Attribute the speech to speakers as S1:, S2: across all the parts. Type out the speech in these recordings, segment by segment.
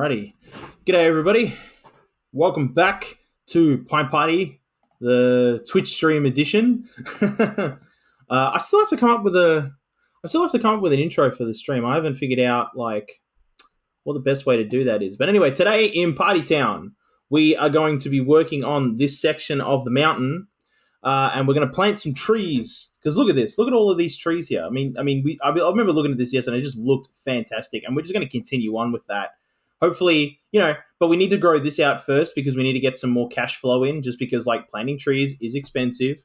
S1: Alrighty. G'day everybody. Welcome back to Pint Party, the Twitch stream edition. I still have to come up with an intro for the stream. I haven't figured out what the best way to do that is. But anyway, today in Party Town, we are going to be working on this section of the mountain, and we're going to plant some trees. Because look at this. Look at all of these trees here. I remember looking at this yesterday, and it just looked fantastic. And we're just going to continue on with that. Hopefully, but we need to grow this out first because we need to get some more cash flow in, just because planting trees is expensive.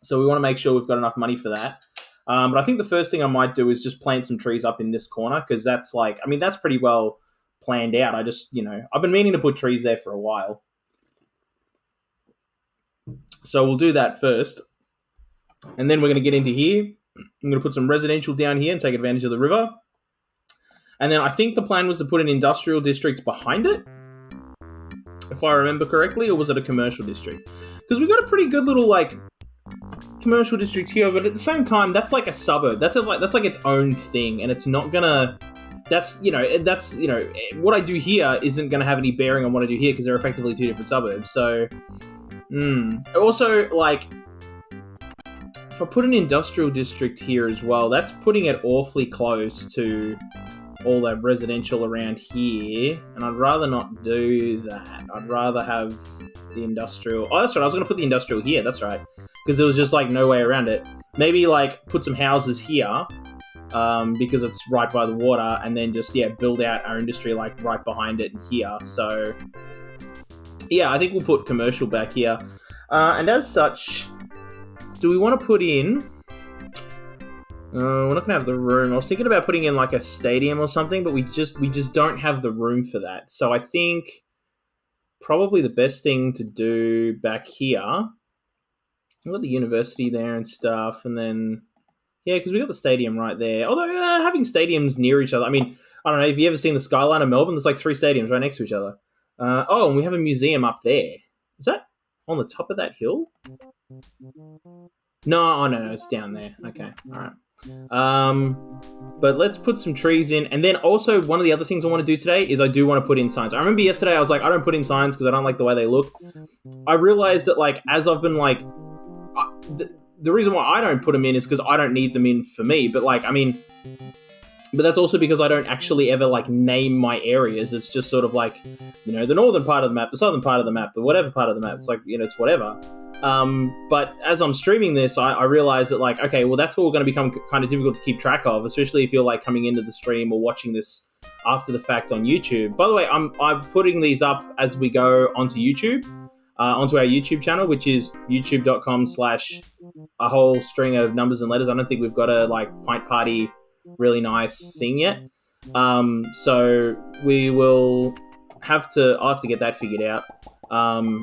S1: So we want to make sure we've got enough money for that. But I think the first thing I might do is just plant some trees up in this corner, because that's that's pretty well planned out. I've been meaning to put trees there for a while. So we'll do that first. And then we're going to get into here. I'm going to put some residential down here and take advantage of the river. And then I think the plan was to put an industrial district behind it, if I remember correctly, or was it a commercial district? Because we've got a pretty good little commercial district here, but at the same time, that's like a suburb. That's like its own thing, and it's not gonna. What I do here isn't gonna have any bearing on what I do here because they're effectively two different suburbs. So, also if I put an industrial district here as well, that's putting it awfully close to all that residential around here, and I'd rather not do that. I'd rather have the industrial. Oh, that's right. I was going to put the industrial here. That's right, because there was just no way around it. Maybe put some houses here, because it's right by the water, and then just build out our industry right behind it and here. So yeah, I think we'll put commercial back here, and as such, do we want to put in? We're not going to have the room. I was thinking about putting in a stadium or something, but we just don't have the room for that. So I think probably the best thing to do back here, we've got the university there and stuff, and then, because we got the stadium right there. Although having stadiums near each other, I don't know, have you ever seen the skyline of Melbourne? There's 3 stadiums right next to each other. And we have a museum up there. Is that on the top of that hill? No, it's down there. Okay, all right. But let's put some trees in. And then also one of the other things I want to do today is I do want to put in signs. I remember yesterday I was I don't put in signs because I don't like the way they look. I realized that as I've been the reason why I don't put them in is because I don't need them in for me. But but that's also because I don't actually ever name my areas. It's just sort of the northern part of the map, the southern part of the map, the whatever part of the map. It's it's whatever. But as I'm streaming this, I realize that okay, well, that's all going to become kind of difficult to keep track of, especially if you're coming into the stream or watching this after the fact on YouTube. By the way, I'm putting these up as we go onto YouTube, onto our YouTube channel, which is youtube.com/a whole string of numbers and letters. I don't think we've got a Pint Party really nice thing yet. So I'll have to get that figured out,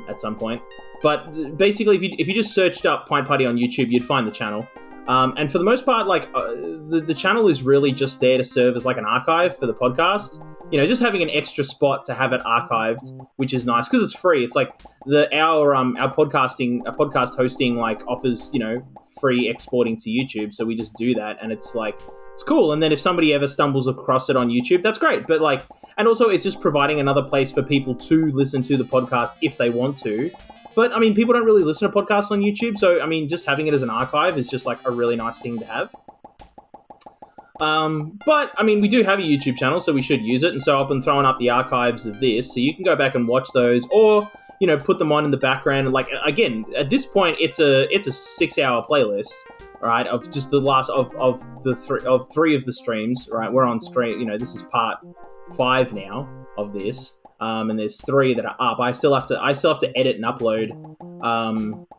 S1: at some point. But basically, if you just searched up Pint Party on YouTube, you'd find the channel. And for the most part, the channel is really just there to serve as an archive for the podcast. Just having an extra spot to have it archived, which is nice because it's free. It's our podcast hosting offers free exporting to YouTube, so we just do that, and it's it's cool. And then if somebody ever stumbles across it on YouTube, that's great. But and also it's just providing another place for people to listen to the podcast if they want to. But, people don't really listen to podcasts on YouTube, so, just having it as an archive is just, a really nice thing to have. But, we do have a YouTube channel, so we should use it, and so I've been throwing up the archives of this, so you can go back and watch those, or, put them on in the background. Again, at this point, it's a 6-hour playlist, right, of just the last, of 3 of the streams, right? We're on stream, this is part 5 now of this. And there's 3 that are up. I still have to edit and upload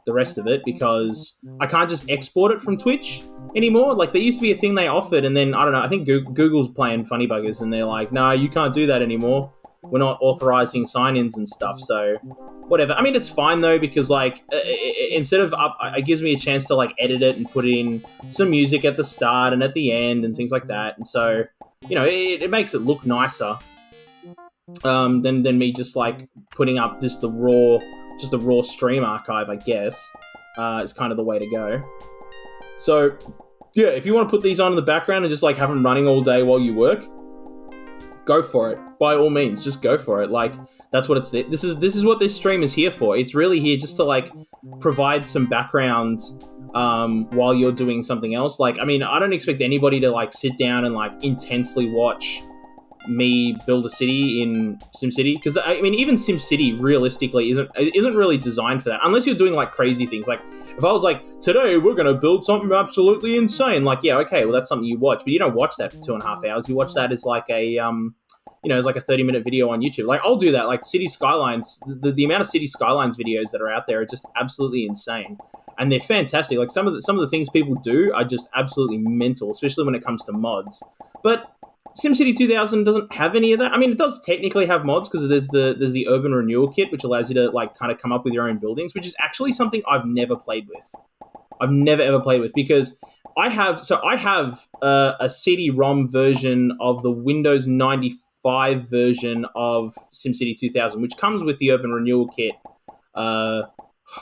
S1: the rest of it because I can't just export it from Twitch anymore. There used to be a thing they offered, and then I don't know. I think Google's playing funny buggers, and they're no, you can't do that anymore. We're not authorizing sign-ins and stuff. So whatever. It's fine though because instead of it gives me a chance to edit it and put in some music at the start and at the end and things like that. And so it makes it look nicer. Than me just putting up just the raw stream archive, I guess, is kind of the way to go. So yeah, if you want to put these on in the background and just have them running all day while you work, go for it. By all means, just go for it. Like, that's what it's. This is what this stream is here for. It's really here just to like provide some background while you're doing something else. Like, I mean, I don't expect anybody to like sit down and like intensely watch me build a city in SimCity, because I mean, even SimCity realistically isn't really designed for that, unless you're doing like crazy things. Like, if I was like, today we're gonna build something absolutely insane, like, yeah, okay, well, that's something you watch, but you don't watch that for 2.5 hours. You watch that as like a it's like a 30-minute video on YouTube. Like, I'll do that. Like, City Skylines, the amount of City Skylines videos that are out there are just absolutely insane, and they're fantastic. Like, some of the things people do are just absolutely mental, especially when it comes to mods. But SimCity 2000 doesn't have any of that. I mean, it does technically have mods, because there's the Urban Renewal Kit, which allows you to like kind of come up with your own buildings, which is actually something I've never played with. I've never ever played with, because I have a CD-ROM version of the Windows 95 version of SimCity 2000, which comes with the Urban Renewal Kit. What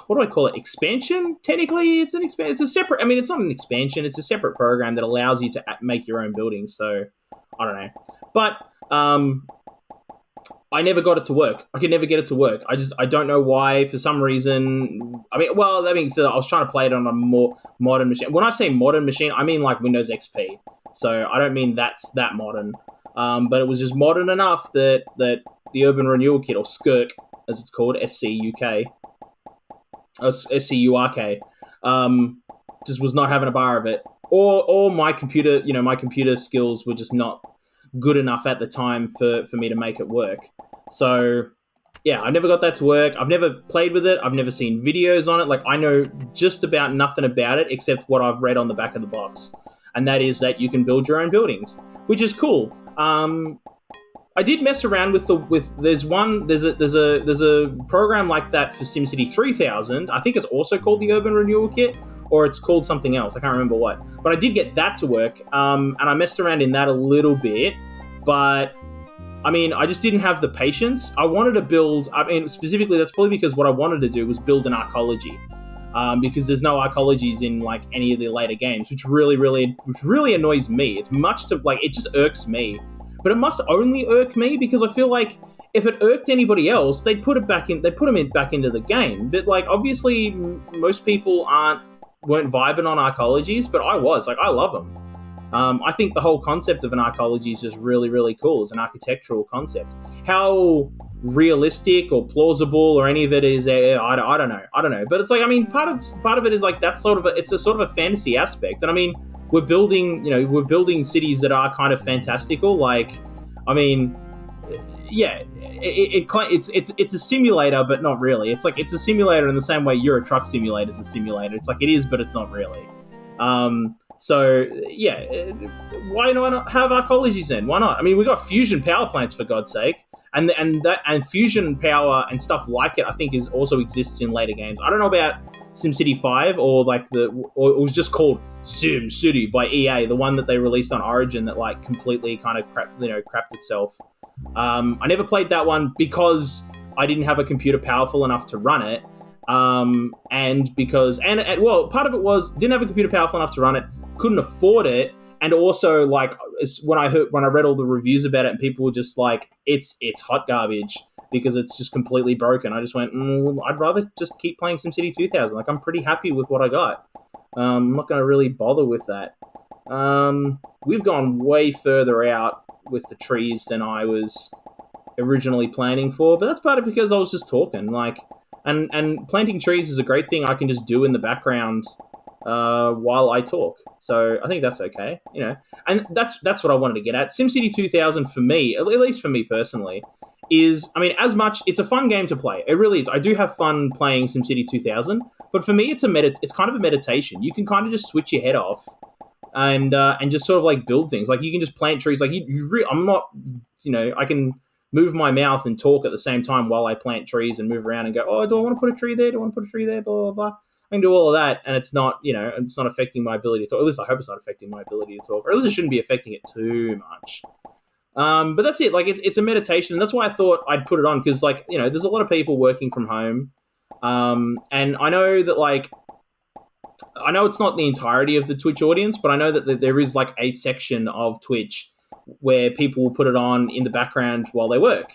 S1: do I call it? Expansion? Technically, it's an expansion. It's a separate. I mean, it's not an expansion. It's a separate program that allows you to make your own buildings. So, I don't know, but I never got it to work. I could never get it to work. I don't know why. For some reason, I mean, well, that means that I was trying to play it on a more modern machine. When I say modern machine, I mean like Windows XP. So I don't mean that's that modern. But it was just modern enough that the Urban Renewal Kit, or SCURK as it's called, SCUK, SCURK, just was not having a bar of it. Or my computer, my computer skills were just not good enough at the time for me to make it work. So, yeah, I never got that to work. I've never played with it. I've never seen videos on it. Like, I know just about nothing about it except what I've read on the back of the box. And that is that you can build your own buildings, which is cool. I did mess around with there's a program like that for SimCity 3000. I think it's also called the Urban Renewal Kit, or it's called something else. I can't remember what. But I did get that to work, and I messed around in that a little bit. But, I mean, I just didn't have the patience. I wanted to build... I mean, specifically, that's probably because what I wanted to do was build an arcology. Because there's no arcologies in, like, any of the later games, which really annoys me. It's much to... Like, it just irks me. But it must only irk me, because I feel like if it irked anybody else, they'd put them back into the game. But, like, obviously, most people weren't vibing on arcologies, but I was. Like, I love them. I think the whole concept of an arcology is just really, really cool as an architectural concept. How realistic or plausible or any of it is, I don't know. But it's like, I mean, part of it is like that's it's a sort of a fantasy aspect. And I mean, we're building cities that are kind of fantastical. Like, I mean, yeah, it's a simulator, but not really. It's like it's a simulator in the same way Euro Truck Simulator is a simulator. It's like it is, but it's not really. So yeah, why not have arcologies then? Why not? I mean, we got fusion power plants, for God's sake, and fusion power and stuff like it, I think, also exists in later games. I don't know about SimCity 5 or it was just called SimCity by EA, the one that they released on Origin that like completely kind of crapped itself. I never played that one because I didn't have a computer powerful enough to run it. And part of it was didn't have a computer powerful enough to run it, couldn't afford it, and also like when I read all the reviews about it and people were just like it's hot garbage because it's just completely broken. I just went, I'd rather just keep playing SimCity 2000. Like, I'm pretty happy with what I got. I'm not going to really bother with that. We've gone way further out with the trees than I was originally planning for, but that's part of it because I was just talking. Like, and planting trees is a great thing I can just do in the background while I talk. So I think that's okay, And that's what I wanted to get at. SimCity 2000 for me, at least for me personally, is, I mean, as much, it's a fun game to play. It really is. I do have fun playing SimCity 2000, but for me, it's kind of a meditation. You can kind of just switch your head off and just sort of like build things. Like, you can just plant trees. Like, I'm not, I can move my mouth and talk at the same time while I plant trees and move around and go, oh, do I want to put a tree there? Do I want to put a tree there? Blah, blah, blah. I can do all of that, and it's not, it's not affecting my ability to talk. At least I hope it's not affecting my ability to talk. Or at least it shouldn't be affecting it too much. But that's it. Like, it's a meditation, and that's why I thought I'd put it on, because, like, there's a lot of people working from home, and I know that, like, I know it's not the entirety of the Twitch audience, but I know that there is, like, a section of Twitch where people will put it on in the background while they work.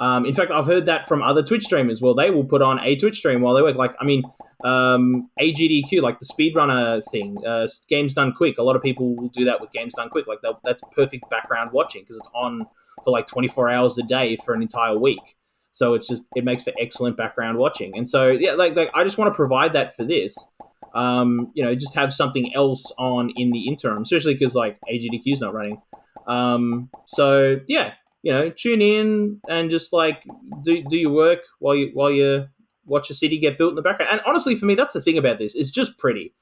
S1: In fact, I've heard that from other Twitch streamers. Well, they will put on a Twitch stream while they work. Like, I mean, AGDQ, like the speedrunner thing, Games Done Quick. A lot of people will do that with Games Done Quick. Like, that's perfect background watching because it's on for like 24 hours a day for an entire week. So it makes for excellent background watching. And so, yeah, like I just want to provide that for this. Just have something else on in the interim, especially because like AGDQ is not running. So yeah, tune in and just like do your work while you watch a city get built in the background. And honestly, for me, that's the thing about this. It's just pretty.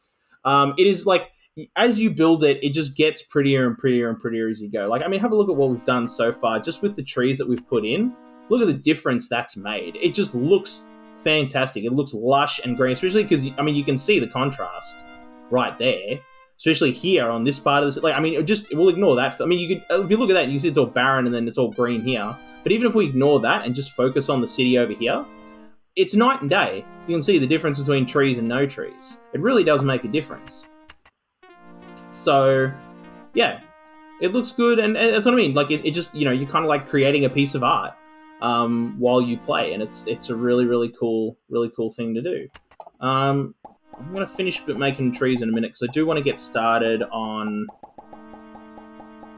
S1: It is like as you build it, it just gets prettier and prettier and prettier as you go. Like, I mean, have a look at what we've done so far, just with the trees that we've put in. Look at the difference that's made. It just looks fantastic. It looks lush and green, especially because, I mean, you can see the contrast right there, especially here on this part of this. Like, I mean, we'll ignore that. I mean, if you look at that, you can see it's all barren and then it's all green here. But even if we ignore that and just focus on the city over here, it's night and day. You can see the difference between trees and no trees. It really does make a difference. So, yeah, it looks good, and that's what I mean. Like, it just, you're kind of like creating a piece of art while you play, and it's a really, really cool thing to do. I'm going to finish making trees in a minute because I do want to get started on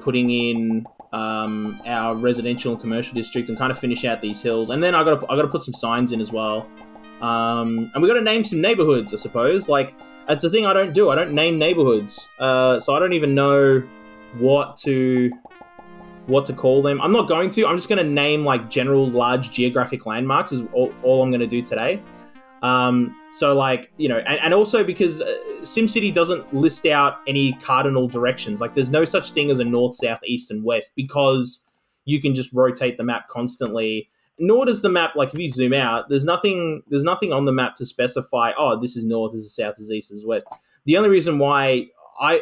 S1: putting in our residential and commercial district and kind of finish out these hills, and then I got to put some signs in as well. And we got to name some neighborhoods, I suppose. Like, that's the thing I don't do. I don't name neighborhoods, so I don't even know what to call them. I'm not going to. I'm just going to name like general large geographic landmarks is all I'm going to do today. So like, and also because SimCity doesn't list out any cardinal directions. Like, there's no such thing as a north, south, east, and west because you can just rotate the map constantly. Nor does the map, like, if you zoom out, there's nothing on the map to specify, oh, this is north, this is south, this is east, this is west. The only reason why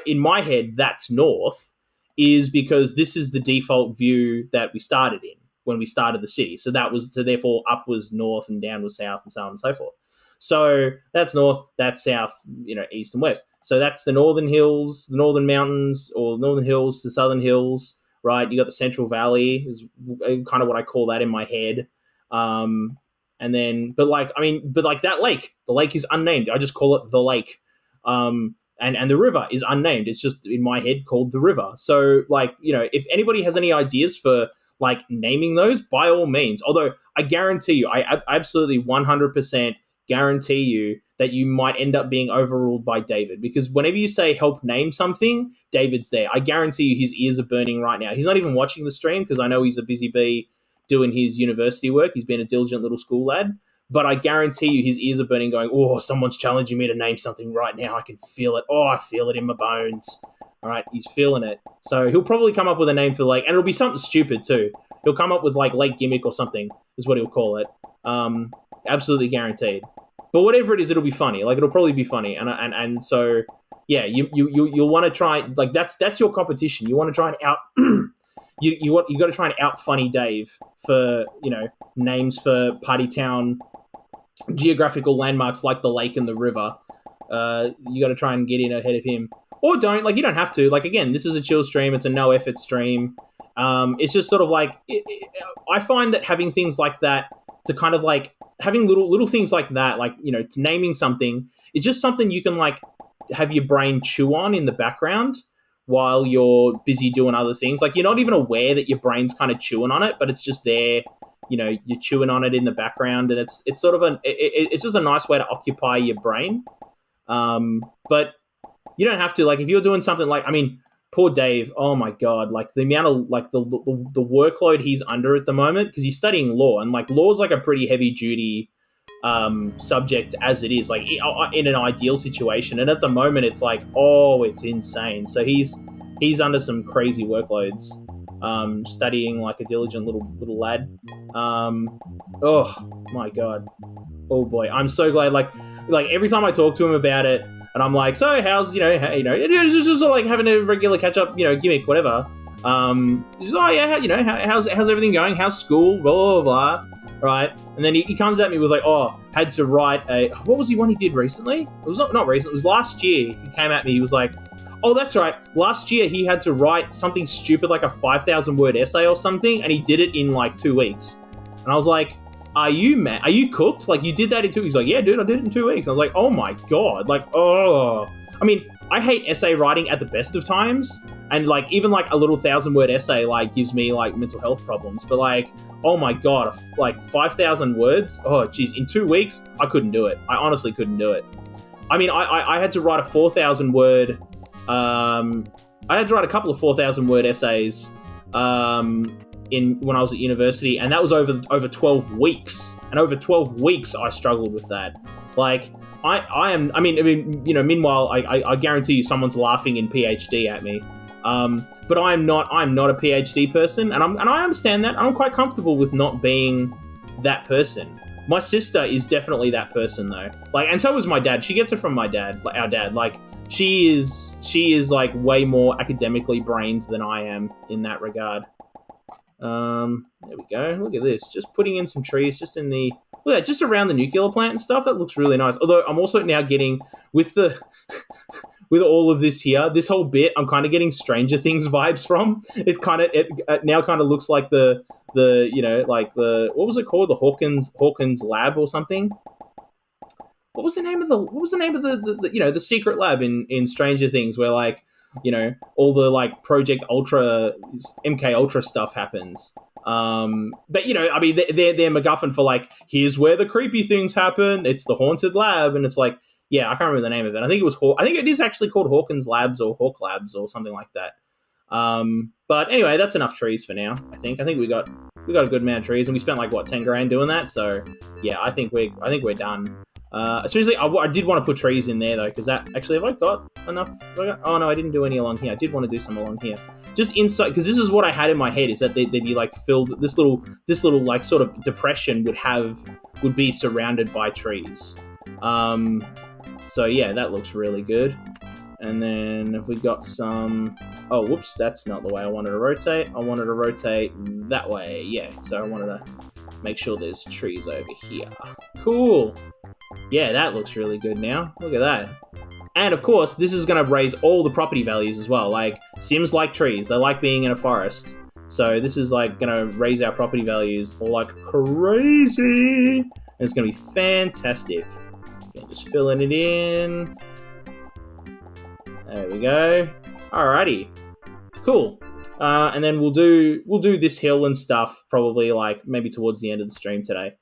S1: in my head, that's north is because this is the default view that we started in when we started the city. So therefore up was north and down was south and so on and so forth. So that's north, that's south, east and west. So that's the northern hills, the northern mountains, or northern hills, the southern hills, right? You got the Central Valley is kind of what I call that in my head. And then, but that lake, the lake is unnamed. I just call it the lake. And the river is unnamed. It's just in my head called the river. So like, if anybody has any ideas for like naming those, by all means, although I guarantee you, I absolutely 100% guarantee you that you might end up being overruled by David, because whenever you say help name something, David's there. I guarantee you his ears are burning right now. He's not even watching the stream because I know he's a busy bee doing his university work. He's been a diligent little school lad. But I guarantee you his ears are burning going, oh, someone's challenging me to name something right now. I can feel it. Oh, I feel it in my bones. All right, he's feeling it. So he'll probably come up with a name for the lake, and it'll be something stupid too. He'll come up with like Lake Gimmick or something is what he'll call it. Absolutely guaranteed. But whatever it is, it'll be funny. Like, it'll probably be funny. And so, yeah, you'll want to try, like, that's your competition. You want to try and out... you got to try and out funny Dave for, names for party town geographical landmarks like the lake and the river. You got to try and get in ahead of him, or don't. Like, you don't have to. Like, again, this is a chill stream. It's a no effort stream. It's just sort of like I find that having things like that to kind of like having little things like that, like naming something is just something you can like have your brain chew on in the background while you're busy doing other things. Like, you're not even aware that your brain's kind of chewing on it, but it's just there. You're chewing on it in the background, and it's sort of it's just a nice way to occupy your brain. But you don't have to. Like, if you're doing something like, I mean, poor Dave, oh my God, like the amount of like the workload he's under at the moment, because he's studying law, and like law is like a pretty heavy duty subject as it is, like in an ideal situation. And at the moment it's like, oh, it's insane. So he's under some crazy workloads, studying like a diligent little lad. Oh my God. Oh boy. I'm so glad. Like every time I talk to him about it, and I'm like, so how's, it's just sort of like having a regular catch up, gimmick, whatever. He's like, oh yeah, how's everything going? How's school? Blah, blah, blah. Right. And then he comes at me with like, oh, had to write what was the one he did recently? It was not recent. It was last year. He came at me. He was like, Oh, that's right. Last year he had to write something stupid like a 5,000 word essay or something, and he did it in like 2 weeks. And I was like, "Are you mad? Are you cooked? Like you did that in 2 weeks?" He's like, "Yeah, dude, I did it in 2 weeks." I was like, "Oh my god!" Like, oh. I mean, I hate essay writing at the best of times, and like even like a little 1,000-word essay like gives me like mental health problems. But like, oh my god, like 5,000 words. Oh, geez, in 2 weeks I couldn't do it. I honestly couldn't do it. I mean, I had to write a 4,000 word. I had to write a couple of 4,000 word essays in when I was at university, and that was over 12 weeks. And over 12 weeks, I struggled with that. Like, I mean, you know, meanwhile, I guarantee you, someone's laughing in PhD at me. But I'm not a PhD person, and I understand that. I'm quite comfortable with not being that person. My sister is definitely that person though. Like, and so was my dad. She gets it from my dad, like our dad. Like, she is like way more academically brained than I am in that regard. There we go. Look at this. Just putting in some trees just in the just around the nuclear plant and stuff. That looks really nice. Although I'm also now getting with the with all of this here, this whole bit, I'm kind of getting Stranger Things vibes from. It now kind of looks like the you know, like the, what was it called, the Hawkins lab or something. What was the name of the you know, the secret lab in Stranger Things where, like, you know, all the like Project Ultra, MK Ultra stuff happens. But you know, I mean, they're MacGuffin for like, here's where the creepy things happen. It's the haunted lab, and it's like, yeah, I can't remember the name of it. I think it is actually called Hawkins Labs or Hawk Labs or something like that. But anyway, that's enough trees for now. I think we got a good amount of trees, and we spent like what, 10 grand doing that. So yeah, I think we're done. Seriously, I did want to put trees in there though, because that actually, have I got enough? Oh no, I didn't do any along here. I did want to do some along here, just inside, because this is what I had in my head, is that they'd be like filled. This little like sort of depression would be surrounded by trees. So yeah, that looks really good. And then if we got some, oh whoops, that's not the way I wanted to rotate. I wanted to rotate that way. Yeah, so I wanted to make sure there's trees over here. Cool. Yeah, that looks really good now. Look at that. And of course, this is going to raise all the property values as well. Like, Sims like trees. They like being in a forest. So this is like going to raise our property values like crazy. And it's going to be fantastic. Okay, just filling it in. There we go. Alrighty. Cool. And then we'll do this hill and stuff probably like maybe towards the end of the stream today.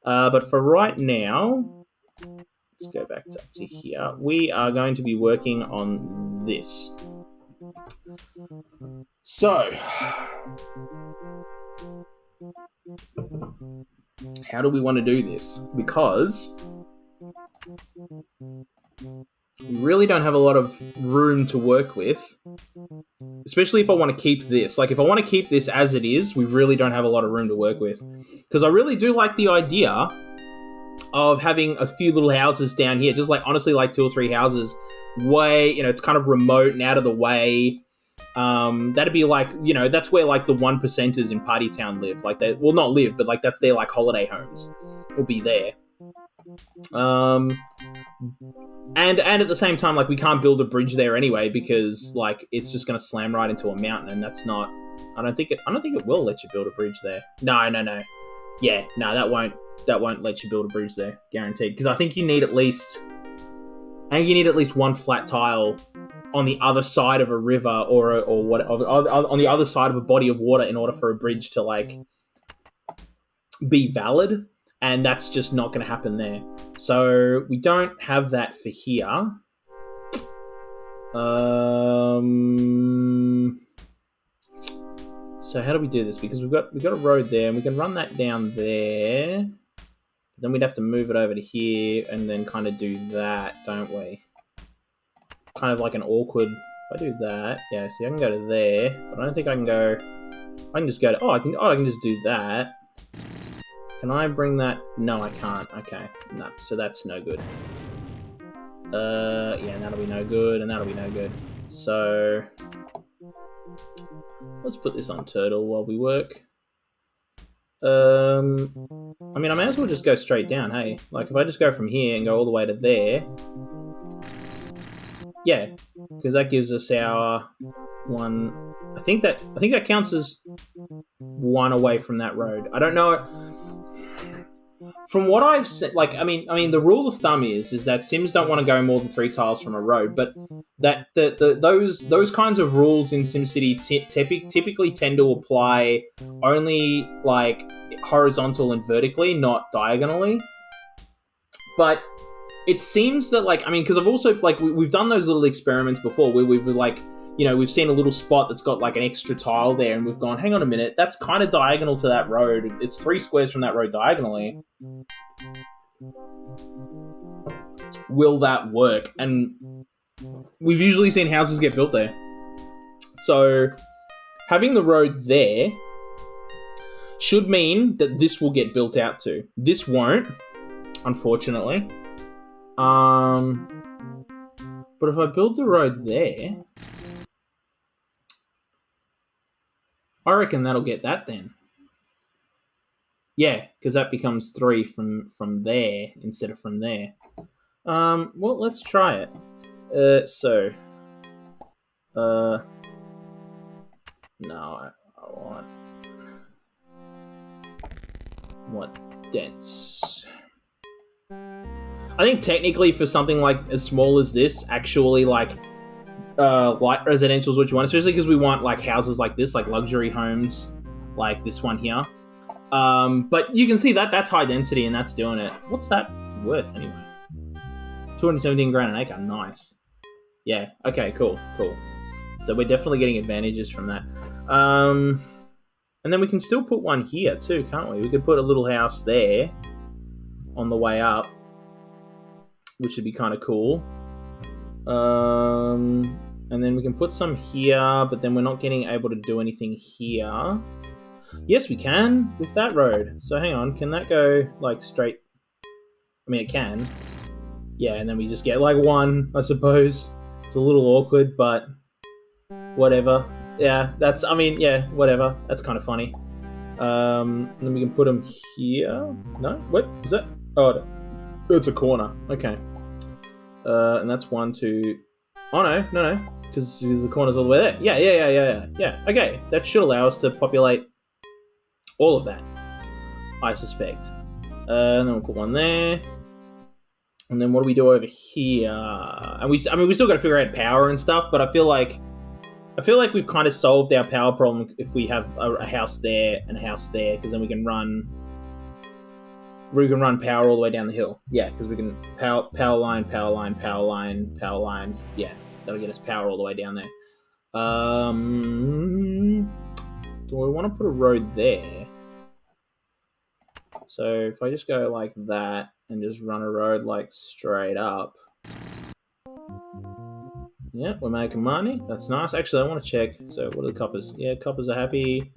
S1: But for right now, let's go back up to here. We are going to be working on this. So, how do we want to do this? Because we really don't have a lot of room to work with, especially if I want to keep this. Like, if I want to keep this as it is, we really don't have a lot of room to work with. Because I really do like the idea of having a few little houses down here, just like, honestly, like 2 or 3 houses way, you know, it's kind of remote and out of the way. That'd be like, you know, that's where like the 1%ers in Party Town live. Like, they, well, not live, but like that's their like holiday homes will be there. And at the same time, like, we can't build a bridge there anyway, because like it's just going to slam right into a mountain, and that's not, I don't think it will let you build a bridge there. No. Yeah, no, that won't let you build a bridge there, guaranteed. Because I think you need at least one flat tile on the other side of a river or what, on the other side of a body of water in order for a bridge to like be valid, and that's just not going to happen there. So we don't have that for here. So how do we do this? Because we've got a road there, and we can run that down there. Then we'd have to move it over to here and then kind of do that, don't we? Kind of like an awkward. If I do that, yeah. See, I can go to there, but I don't think I can go. I can just go to. I can just do that. Can I bring that? No, I can't. Okay, no. So that's no good. Yeah, and that'll be no good, and that'll be no good. So let's put this on turtle while we work. I mean, I may as well just go straight down, hey? Like, if I just go from here and go all the way to there... Yeah, because that gives us our one. I think that counts as one away from that road. I don't know. From what I've said, like the rule of thumb is that Sims don't want to go more than 3 tiles from a road, but that those kinds of rules in SimCity typically tend to apply only like horizontal and vertically, not diagonally. But it seems that because I've also we've done those little experiments before where we've we've seen a little spot that's got like an extra tile there, and we've gone, hang on a minute, that's kind of diagonal to that road. It's 3 squares from that road diagonally. Will that work? And we've usually seen houses get built there. So having the road there should mean that this will get built out to. This won't, unfortunately. But if I build the road there, I reckon that'll get that then. Yeah, because that becomes 3 from there instead of from there. Well, let's try it. No, I want dense. I think technically for something like as small as this, actually light residential is what you want, especially because we want like houses like this, like luxury homes, like this one here. But you can see that that's high density and that's doing it. What's that worth anyway? 217 grand an acre. Nice. Yeah. Okay. Cool. So we're definitely getting advantages from that. And then we can still put one here too, can't we? We could put a little house there on the way up, which would be kind of cool. And then we can put some here, but then we're not getting able to do anything here. Yes, we can with that road. So hang on, can that go like straight? I mean, it can. Yeah, and then we just get like 1, I suppose. It's a little awkward, but whatever. Yeah, whatever. That's kind of funny. And then we can put them here. No? What? Is that? Oh, it's a corner. Okay. And that's 1, 2... Oh, no. Because the corner's all the way there. Yeah. Okay, that should allow us to populate all of that, I suspect. And then we'll put 1 there. And then what do we do over here? And we still got to figure out power and stuff, but I feel like we've kind of solved our power problem if we have a house there and a house there, because then we can run power all the way down the hill. Yeah, because we can power line. Yeah, that'll get us power all the way down there. Do we want to put a road there? So if I just go like that and just run a road like straight up. Yeah, we're making money. That's nice. Actually, I want to check. So what are the coppers? Yeah, coppers are happy.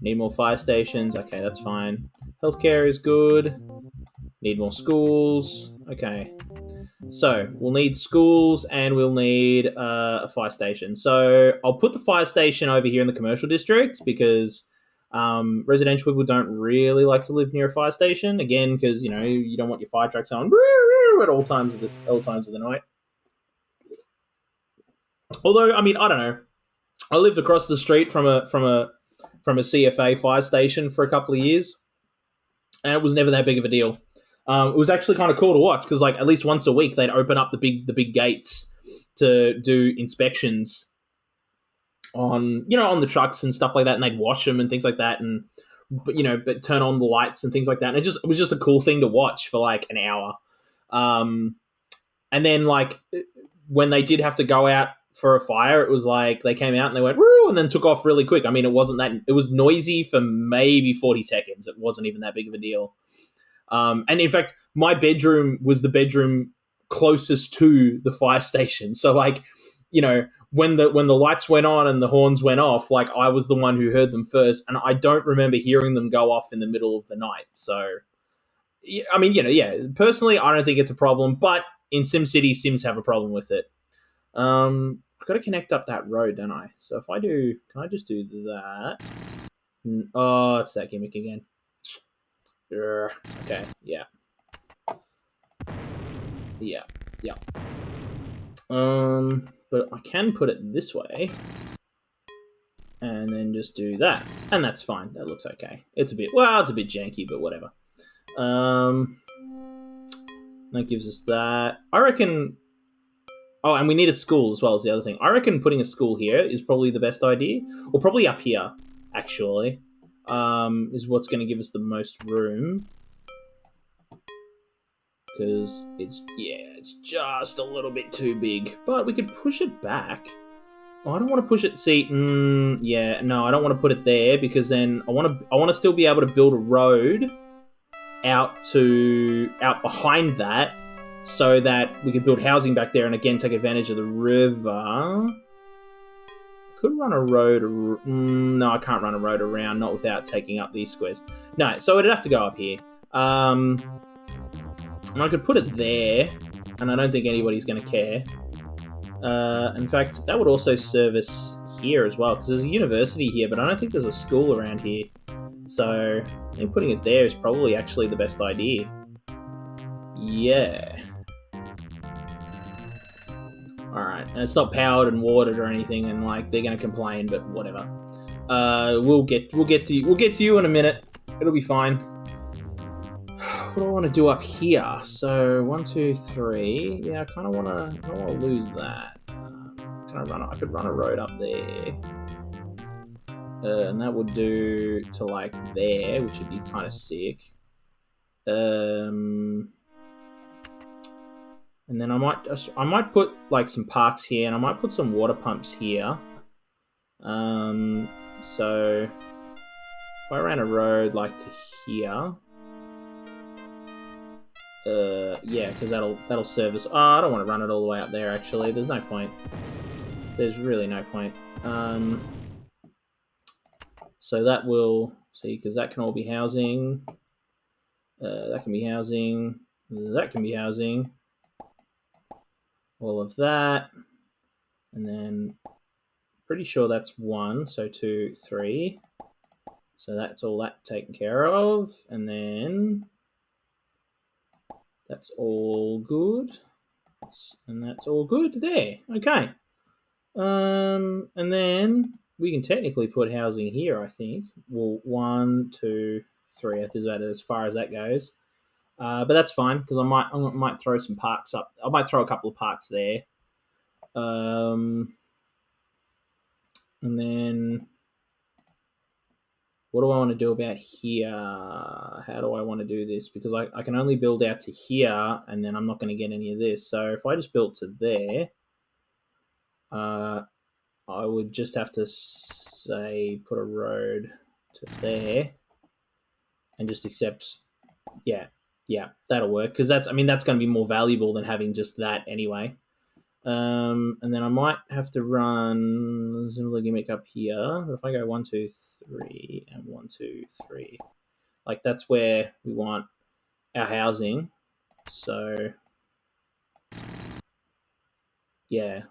S1: Need more fire stations. Okay, that's fine. Healthcare is good. Need more schools. Okay. So we'll need schools and we'll need a fire station. So I'll put the fire station over here in the commercial district because residential people don't really like to live near a fire station. Again, because you don't want your fire trucks on at all times of the night. Although, I don't know. I lived across the street from a CFA fire station for a couple of years, and it was never that big of a deal. It was actually kind of cool to watch because, like, at least once a week they'd open up the big gates to do inspections on the trucks and stuff like that, and they'd wash them and things like that, and but turn on the lights and things like that. And it was just a cool thing to watch for like an hour. And then like when they did have to go out for a fire, it was like they came out and they went woo, and then took off really quick. It was noisy for maybe 40 seconds. It wasn't even that big of a deal. And in fact, my bedroom was the bedroom closest to the fire station. So like, when the lights went on and the horns went off, like I was the one who heard them first, and I don't remember hearing them go off in the middle of the night. So, personally, I don't think it's a problem, but in SimCity, Sims have a problem with it. I've got to connect up that road, don't I? So if I do, can I just do that? Oh, it's that gimmick again. Okay, yeah. But I can put it this way. And then just do that. And that's fine. That looks okay. It's a bit janky, but whatever. That gives us that. I reckon... Oh, and we need a school as well as the other thing. I reckon putting a school here is probably the best idea. Or probably up here, actually. Is what's going to give us the most room. Because it's just a little bit too big. But we could push it back. Oh, I don't want to push it. See, no, I don't want to put it there because then I want to still be able to build a road out behind that, so that we could build housing back there and again take advantage of the river. I could run a road. No, I can't run a road around, not without taking up these squares. No, so it'd have to go up here. And I could put it there, and I don't think anybody's going to care. In fact, that would also service here as well, because there's a university here, but I don't think there's a school around here. So, I think putting it there is probably actually the best idea. Yeah. Alright, and it's not powered and watered or anything, and like they're gonna complain, but whatever. We'll get to you in a minute. It'll be fine. What do I want to do up here? So 1, 2, 3. Yeah, I kind of want to lose that. I could run a road up there, and that would do to like there, which would be kind of sick. And then I might put like some parks here, and I might put some water pumps here. So if I ran a road like to here. Yeah, because that'll serve us. Oh, I don't want to run it all the way up there, actually. There's no point. There's really no point. So that will... See, because that can all be housing. That can be housing. That can be housing. All of that. And then... Pretty sure that's 1. So 2, 3. So that's all that taken care of. And then... That's all good. And that's all good there. Okay. And then we can technically put housing here, I think. Well, 1, 2, 3. Is that as far as that goes? But that's fine because I might throw some parks up. I might throw a couple of parks there. And then what do I want to do about here? How do I want to do this? Because I can only build out to here, and then I'm not going to get any of this. So if I just built to there, I would just have to say put a road to there, and just accept. Yeah, that'll work because that's going to be more valuable than having just that anyway. And then I might have to run a similar gimmick up here. But if I go 1, 2, 3, and 1, 2, 3, like that's where we want our housing. So yeah,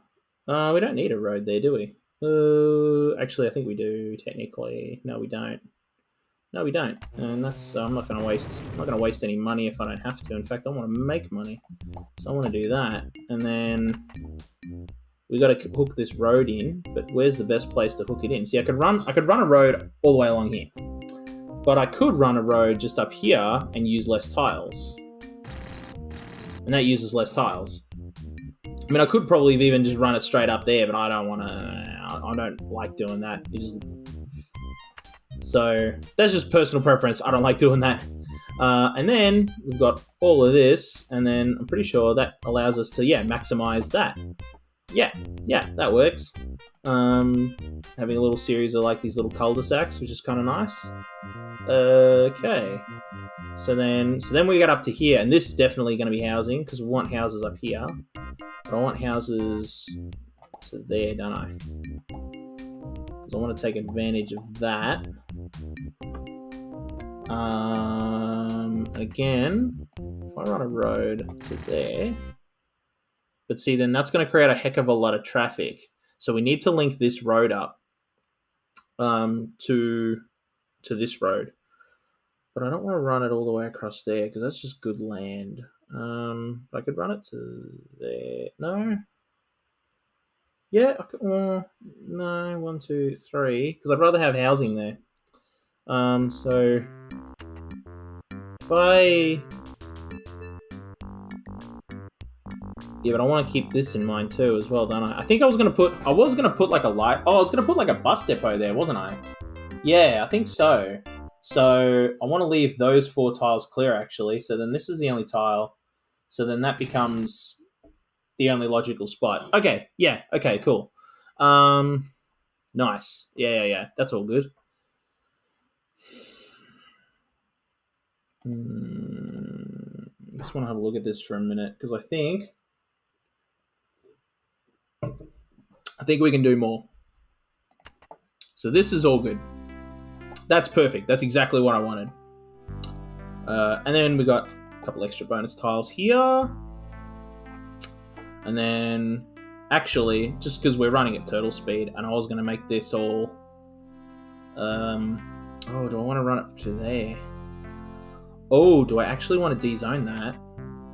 S1: we don't need a road there, do we? Actually, I think we do technically. No, we don't. No, we don't, and that's I'm not going to waste any money if I don't have to. In fact, I want to make money, so I want to do that. And then we got to hook this road in. But where's the best place to hook it in? See, I could run a road all the way along here, but I could run a road just up here and use less tiles, and that uses less tiles. I mean, I could probably even just run it straight up there, but I don't want to. I don't like doing that. So that's just personal preference. I don't like doing that. And then we've got all of this, and then I'm pretty sure that allows us to, maximize that. Yeah, that works. Having a little series of like these little cul-de-sacs, which is kind of nice. Okay. So then we get up to here, and this is definitely going to be housing because we want houses up here. But I want houses to there, don't I? Because I want to take advantage of that. Again, if I run a road to there, but see, then that's going to create a heck of a lot of traffic. So we need to link this road up to this road. But I don't want to run it all the way across there because that's just good land. I could run it to there. No. Yeah, no, 1, 2, 3, because I'd rather have housing there. So if I, yeah, but I want to keep this in mind too as well, don't I? I think I was gonna put like a light. Oh, I was gonna put like a bus depot there, wasn't I? Yeah, I think so. So I want to leave those 4 tiles clear actually. So then this is the only tile. So then that becomes the only logical spot. Okay, yeah, okay, cool. Nice. Yeah. That's all good. Just want to have a look at this for a minute because I think we can do more. So this is all good. That's perfect. That's exactly what I wanted. And then we got a couple extra bonus tiles here. And then, actually, just because we're running at turtle speed, and I was going to make this all... oh, do I want to run it to there? Oh, do I actually want to de-zone that?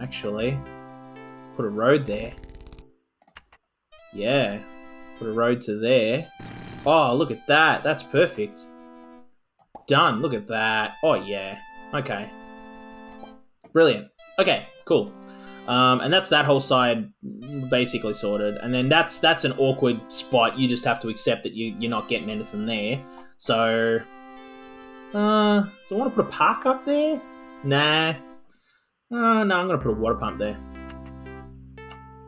S1: Actually. Put a road there. Yeah. Put a road to there. Oh, look at that. That's perfect. Done. Look at that. Oh, yeah. Okay. Brilliant. Okay, cool. And that's that whole side basically sorted. And then that's an awkward spot. You just have to accept that you're not getting anything there. So, do I want to put a park up there? Nah. No, I'm going to put a water pump there.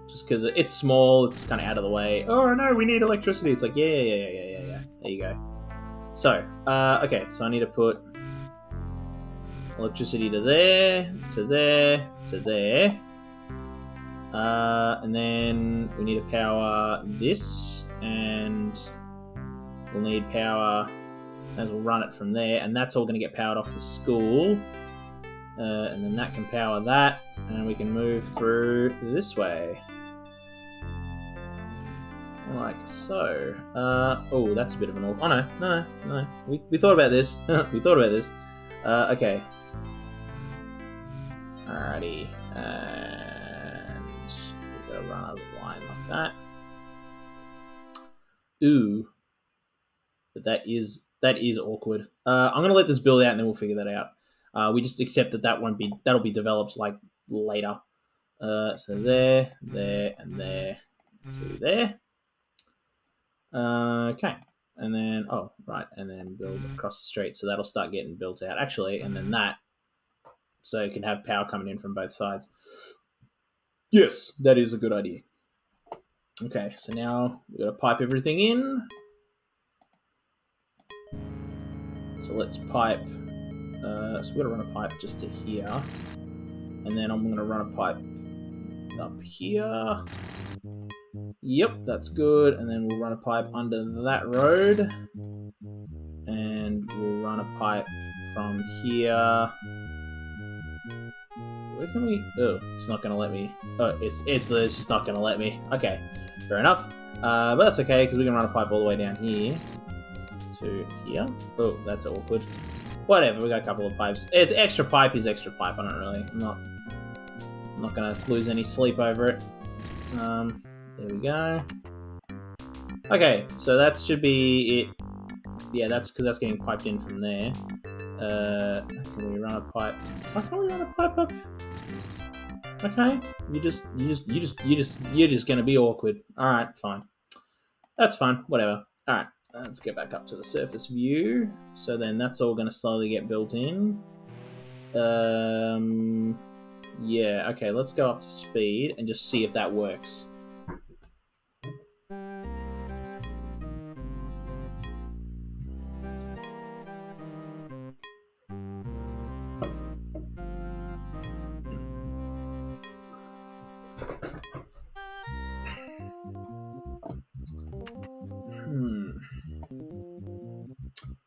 S1: Just because it's small, it's kind of out of the way. Oh, no, we need electricity. It's like, yeah. There you go. So, okay, so I need to put electricity to there, to there, to there. And then we need to power this, and we'll need power as we'll run it from there, and that's all going to get powered off the school. And then that can power that, and we can move through this way. Like so. Oh, that's a bit of an... Oh, no. We thought about this. We thought about this. Okay. Alrighty. And we're going to run a line like that. Ooh. But that is awkward. I'm going to let this build out and then we'll figure that out. We just accept that'll be developed like later. So there, and there, to there. Okay, and then and then build across the street, so that'll start getting built out actually, and then that, so you can have power coming in from both sides. Yes, that is a good idea. Okay, so now we've got to pipe everything in. So let's pipe. So we're gonna run a pipe just to here, and then I'm gonna run a pipe up here. Yep, that's good. And then we'll run a pipe under that road. And we'll run a pipe from here. Where can we... Oh, it's not going to let me. Oh, it's just not going to let me. Okay, fair enough. But that's okay, because we can run a pipe all the way down here. To here. Oh, that's awkward. Whatever, we got a couple of pipes. It's extra pipe is extra pipe. I'm not going to lose any sleep over it. There we go. Okay, so that should be it. Yeah, that's because that's getting piped in from there. Can we run a pipe? Why can't we run a pipe up? Okay, you're just gonna be awkward. All right, fine. That's fine. Whatever. All right, let's get back up to the surface view. So then that's all gonna slowly get built in. Yeah. Okay, let's go up to speed and just see if that works.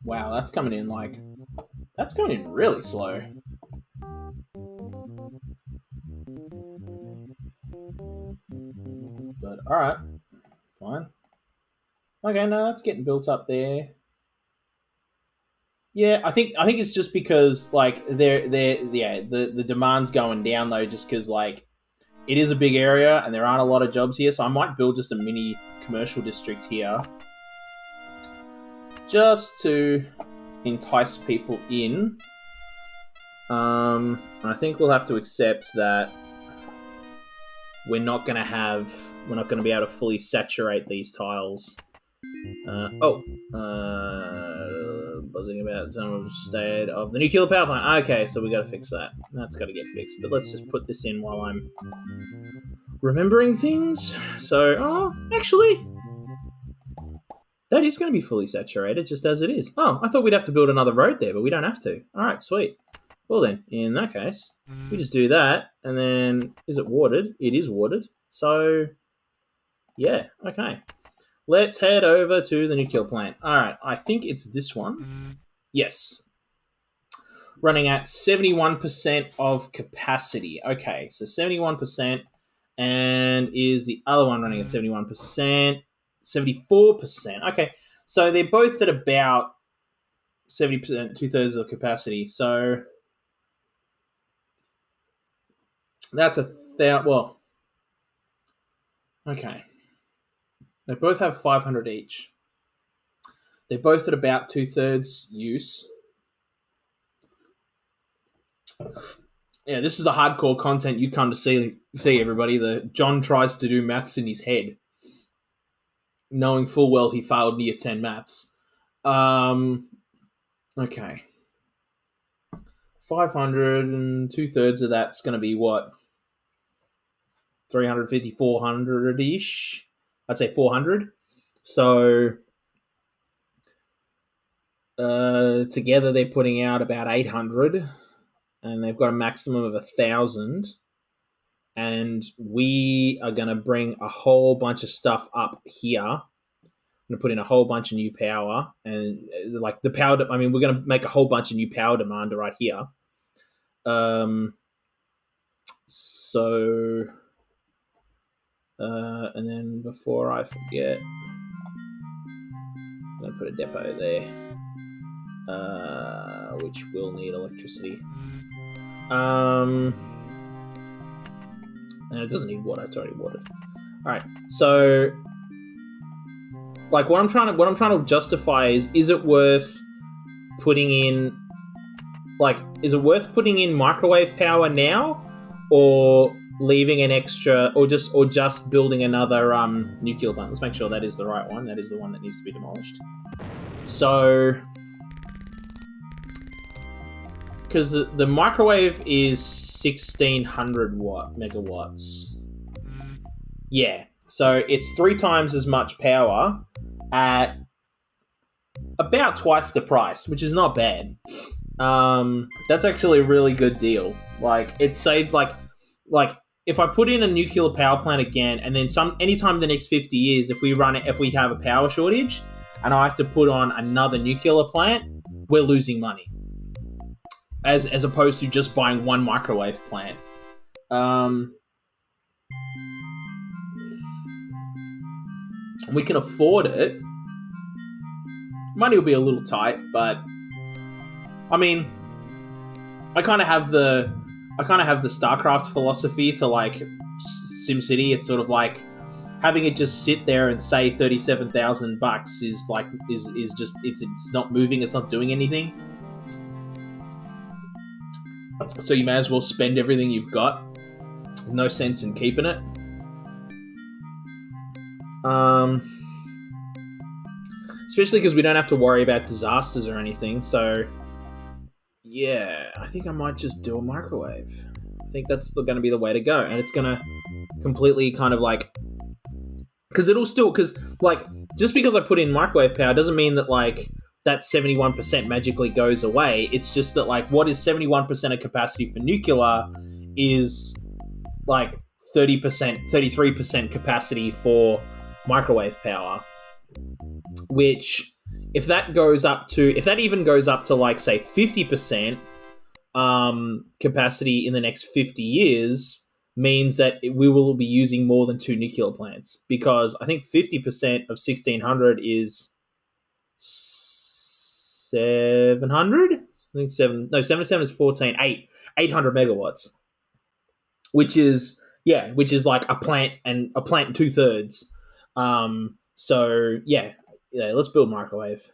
S1: Wow, that's coming in really slow. But alright. Fine. Okay, no, that's getting built up there. Yeah, I think it's just because like the demand's going down though, just because like it is a big area and there aren't a lot of jobs here, so I might build just a mini commercial district here, just to entice people in. I think we'll have to accept that we're not going to be able to fully saturate these tiles. Buzzing about some state of the nuclear power plant. Okay, so we got to fix that. That's got to get fixed. But let's just put this in while I'm remembering things. So, actually, that is going to be fully saturated, just as it is. Oh, I thought we'd have to build another road there, but we don't have to. All right, sweet. Well then, in that case, we just do that, and then, is it watered? It is watered. So, yeah, okay. Let's head over to the nuclear plant. All right, I think it's this one. Yes. Running at 71% of capacity. Okay, so 71%, and is the other one running at 71%? 74%. Okay, so they're both at about 70%, 2/3 of capacity. So that's well, okay. They both have 500 each. They're both at about 2/3 use. Yeah, this is the hardcore content you come to see everybody. John tries to do maths in his head, knowing full well he failed year 10 maths. Okay. 500 and 2/3 of that's going to be what? 350, 400-ish? I'd say 400. So together they're putting out about 800, and they've got a maximum of 1,000. And we are going to bring a whole bunch of stuff up here. I'm going to put in a whole bunch of new power, and like the power. We're going to make a whole bunch of new power demand right here. So, and then before I forget, I'm going to put a depot there, which will need electricity. And it doesn't need water. It's already watered. All right. So, like, what I'm trying to justify is it worth putting in, microwave power now, or leaving an extra, or just building another nuclear plant? Let's make sure that is the right one. That is the one that needs to be demolished. So, because the microwave is 1,600 megawatts. Yeah, so it's 3 times as much power at about twice the price, which is not bad. That's actually a really good deal. Like, it saved like if I put in a nuclear power plant again, and then anytime in the next 50 years, if we have a power shortage, and I have to put on another nuclear plant, we're losing money. As opposed to just buying one microwave plant. We can afford it. Money will be a little tight, but I mean, I kind of have the StarCraft philosophy to like SimCity. It's sort of like having it just sit there and say $37,000 is just it's not moving. It's not doing anything. So you may as well spend everything you've got. No sense in keeping it. Especially because we don't have to worry about disasters or anything. So, yeah, I think I might just do a microwave. I think that's going to be the way to go. And it's going to completely kind of like... Because just because I put in microwave power doesn't mean that, like, that 71% magically goes away. It's just that, like, what is 71% of capacity for nuclear is, like, 33% capacity for microwave power. Which, if that even goes up to, like, say, 50% capacity in the next 50 years, means that we will be using more than 2 nuclear plants. Because I think 50% of 1,600 is 700? I think 77 is 14. 800 megawatts. Which is like a plant and 2/3. So yeah, let's build microwave.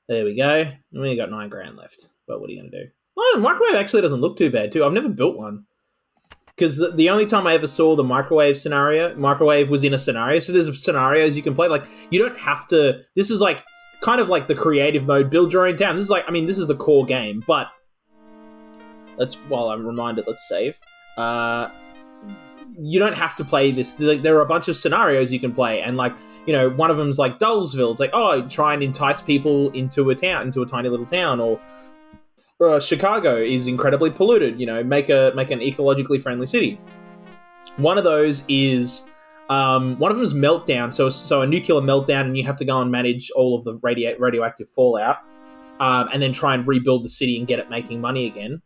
S1: There we go. We only got $9,000 left. But what are you gonna do? Well, microwave actually doesn't look too bad too. I've never built one because the only time I ever saw the microwave was in a scenario. So there's scenarios you can play. Like you don't have to. This is like kind of like the creative mode. Build your own town. This is like this is the core game. But while I'm reminded, let's save. You don't have to play this. There are a bunch of scenarios you can play, and one of them's like Dullsville. It's like, oh, try and entice people into a tiny little town, or Chicago is incredibly polluted. Make an ecologically friendly city. One of those is one of them is meltdown. So a nuclear meltdown, and you have to go and manage all of the radioactive fallout, and then try and rebuild the city and get it making money again.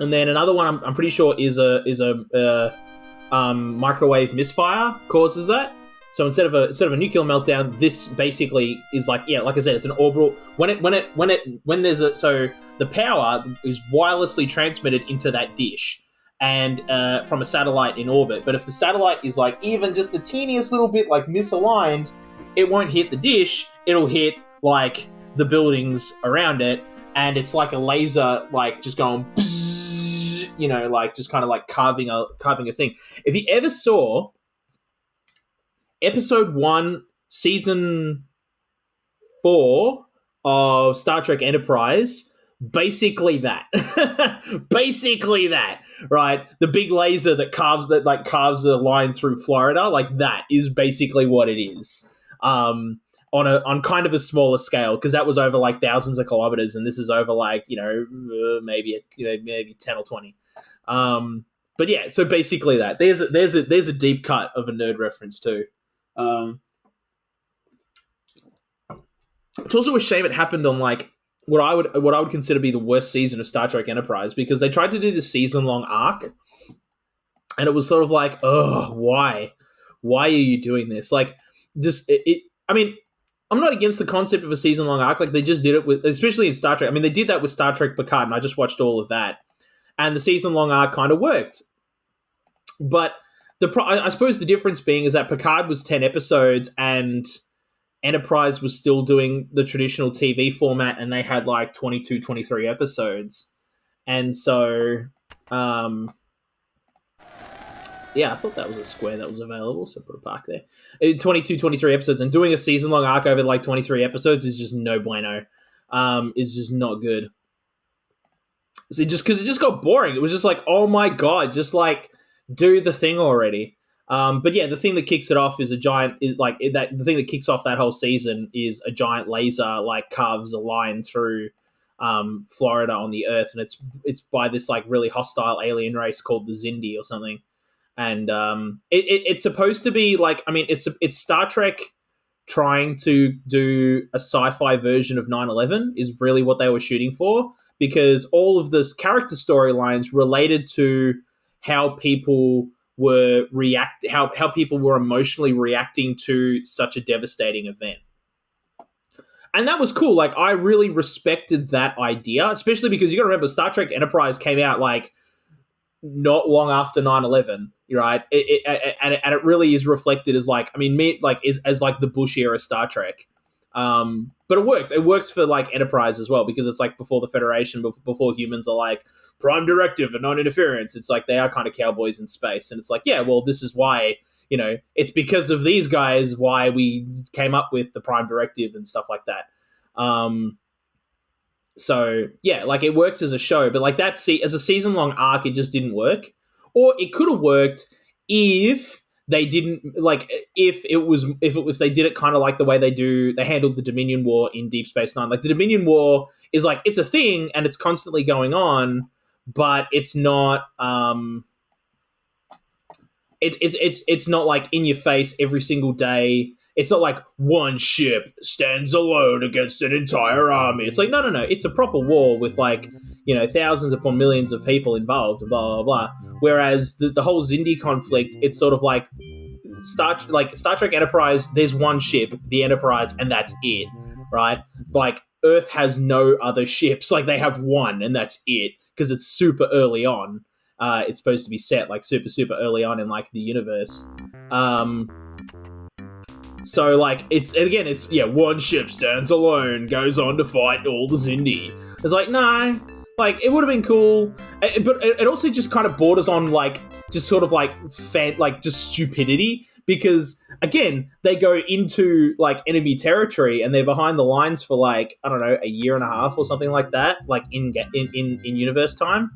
S1: And then another one I'm pretty sure is a microwave misfire causes that. So instead of a nuclear meltdown, this basically is like I said, it's an orbital. When there's so the power is wirelessly transmitted into that dish, and from a satellite in orbit. But if the satellite is like even just the teeniest little bit like misaligned, it won't hit the dish. It'll hit like the buildings around it, and it's like a laser, like just going, like just kind of like carving a thing. If you ever saw Episode 1, Season 4 of Star Trek Enterprise, basically that. Basically that, right? The big laser that carves the line through Florida, like that is basically what it is. On kind of a smaller scale, because that was over like thousands of kilometers, and this is over like maybe 10 or 20. But yeah, so basically that there's a deep cut of a nerd reference too. It's also a shame it happened on like what I would consider to be the worst season of Star Trek Enterprise, because they tried to do this season-long arc, and it was sort of like, oh, why are you doing this? Like, just I'm not against the concept of a season-long arc. Like, they just did it with, especially in Star Trek. I mean, they did that with Star Trek Picard, and I just watched all of that, and the season-long arc kind of worked. But I suppose the difference being is that Picard was 10 episodes, and Enterprise was still doing the traditional TV format, and they had like 22, 23 episodes. And so, I thought that was a square that was available, so put a park there. 22, 23 episodes, and doing a season-long arc over like 23 episodes is just no bueno. Is just not good. So because it just got boring. It was just like, oh my god, just like do the thing already. But yeah, the thing that kicks it off is the thing that kicks off that whole season is a giant laser like carves a line through Florida on the Earth, and it's by this like really hostile alien race called the Xindi or something. And it's supposed to be like, it's Star Trek trying to do a sci-fi version of 9/11 is really what they were shooting for, because all of this character storylines related to how people were how people were emotionally reacting to such a devastating event. And that was cool. Like, I really respected that idea, especially because you got to remember Star Trek Enterprise came out like not long after 9/11, right? And it really is reflected as like, as like the Bush era Star Trek. But it works. It works for like Enterprise as well, because it's like before the Federation, before humans are like prime directive and non-interference. It's like they are kind of cowboys in space, and it's like, yeah, well, this is why, it's because of these guys why we came up with the prime directive and stuff like that. So yeah, like it works as a show, but like as a season-long arc, it just didn't work. Or it could have worked if they didn't if they did it kind of like the way they handled the Dominion War in Deep Space Nine. Like the Dominion War is like, it's a thing and it's constantly going on, but it's not it's not like in your face every single day. It's not like one ship stands alone against an entire army. It's like, no. It's a proper war with like, thousands upon millions of people involved, and blah, blah, blah. Whereas the whole Xindi conflict, it's sort of like Star Trek Enterprise, there's one ship, the Enterprise, and that's it, right? Like, Earth has no other ships. Like, they have one, and that's it, because it's super early on. It's supposed to be set like super, super early on in like the universe. So, like, it's one ship stands alone, goes on to fight all the Zindi. It's like, no, like, it would have been cool, but it also just kind of borders on, like, just sort of, like, just stupidity, because, again, they go into, like, enemy territory, and they're behind the lines for, like, I don't know, a year and a half or something like that, like, in universe time.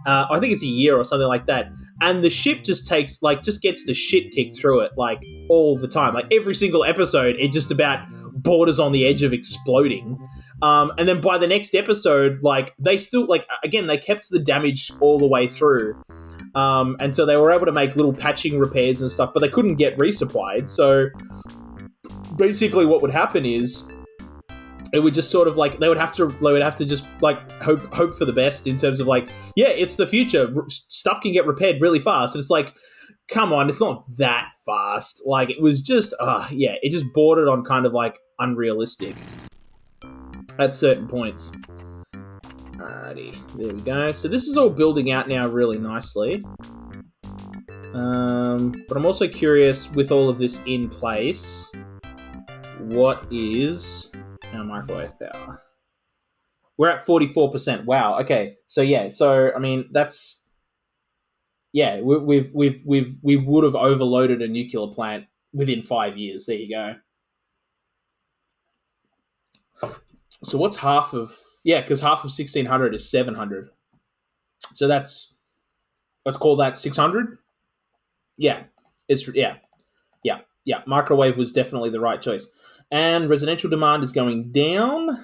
S1: I think it's a year or something like that. And the ship just gets the shit kicked through it, like, all the time. Like, every single episode, it just about borders on the edge of exploding. And then by the next episode, like, they still, like, again, they kept the damage all the way through. And so they were able to make little patching repairs and stuff, but they couldn't get resupplied. So basically what would happen is, it would just sort of, like, they would have to just, like, hope for the best in terms of, like, yeah, it's the future. Stuff can get repaired really fast. And it's like, come on, it's not that fast. Like, it was just, it just bordered on kind of, like, unrealistic at certain points. Alrighty, there we go. So this is all building out now really nicely. But I'm also curious, with all of this in place, what is our microwave power? We're at 44%. Wow. Okay. So yeah. So I mean, that's we would have overloaded a nuclear plant within 5 years. There you go. So what's half of? Yeah, because half of 1600 is 700. So let's call that 600. Yeah. Yeah. Microwave was definitely the right choice. And residential demand is going down,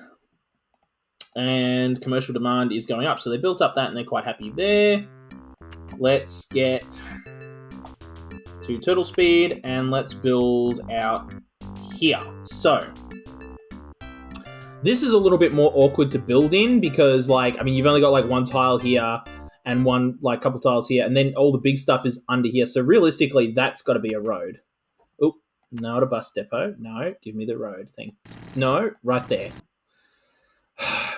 S1: and commercial demand is going up. So they built up that, and they're quite happy there. Let's get to turtle speed, and let's build out here. So this is a little bit more awkward to build in, because, like, I mean, you've only got, like, one tile here and one, like, couple tiles here, and then all the big stuff is under here. So realistically, that's got to be a road. Oh, not a bus depot. No, give me the road thing. No, right there.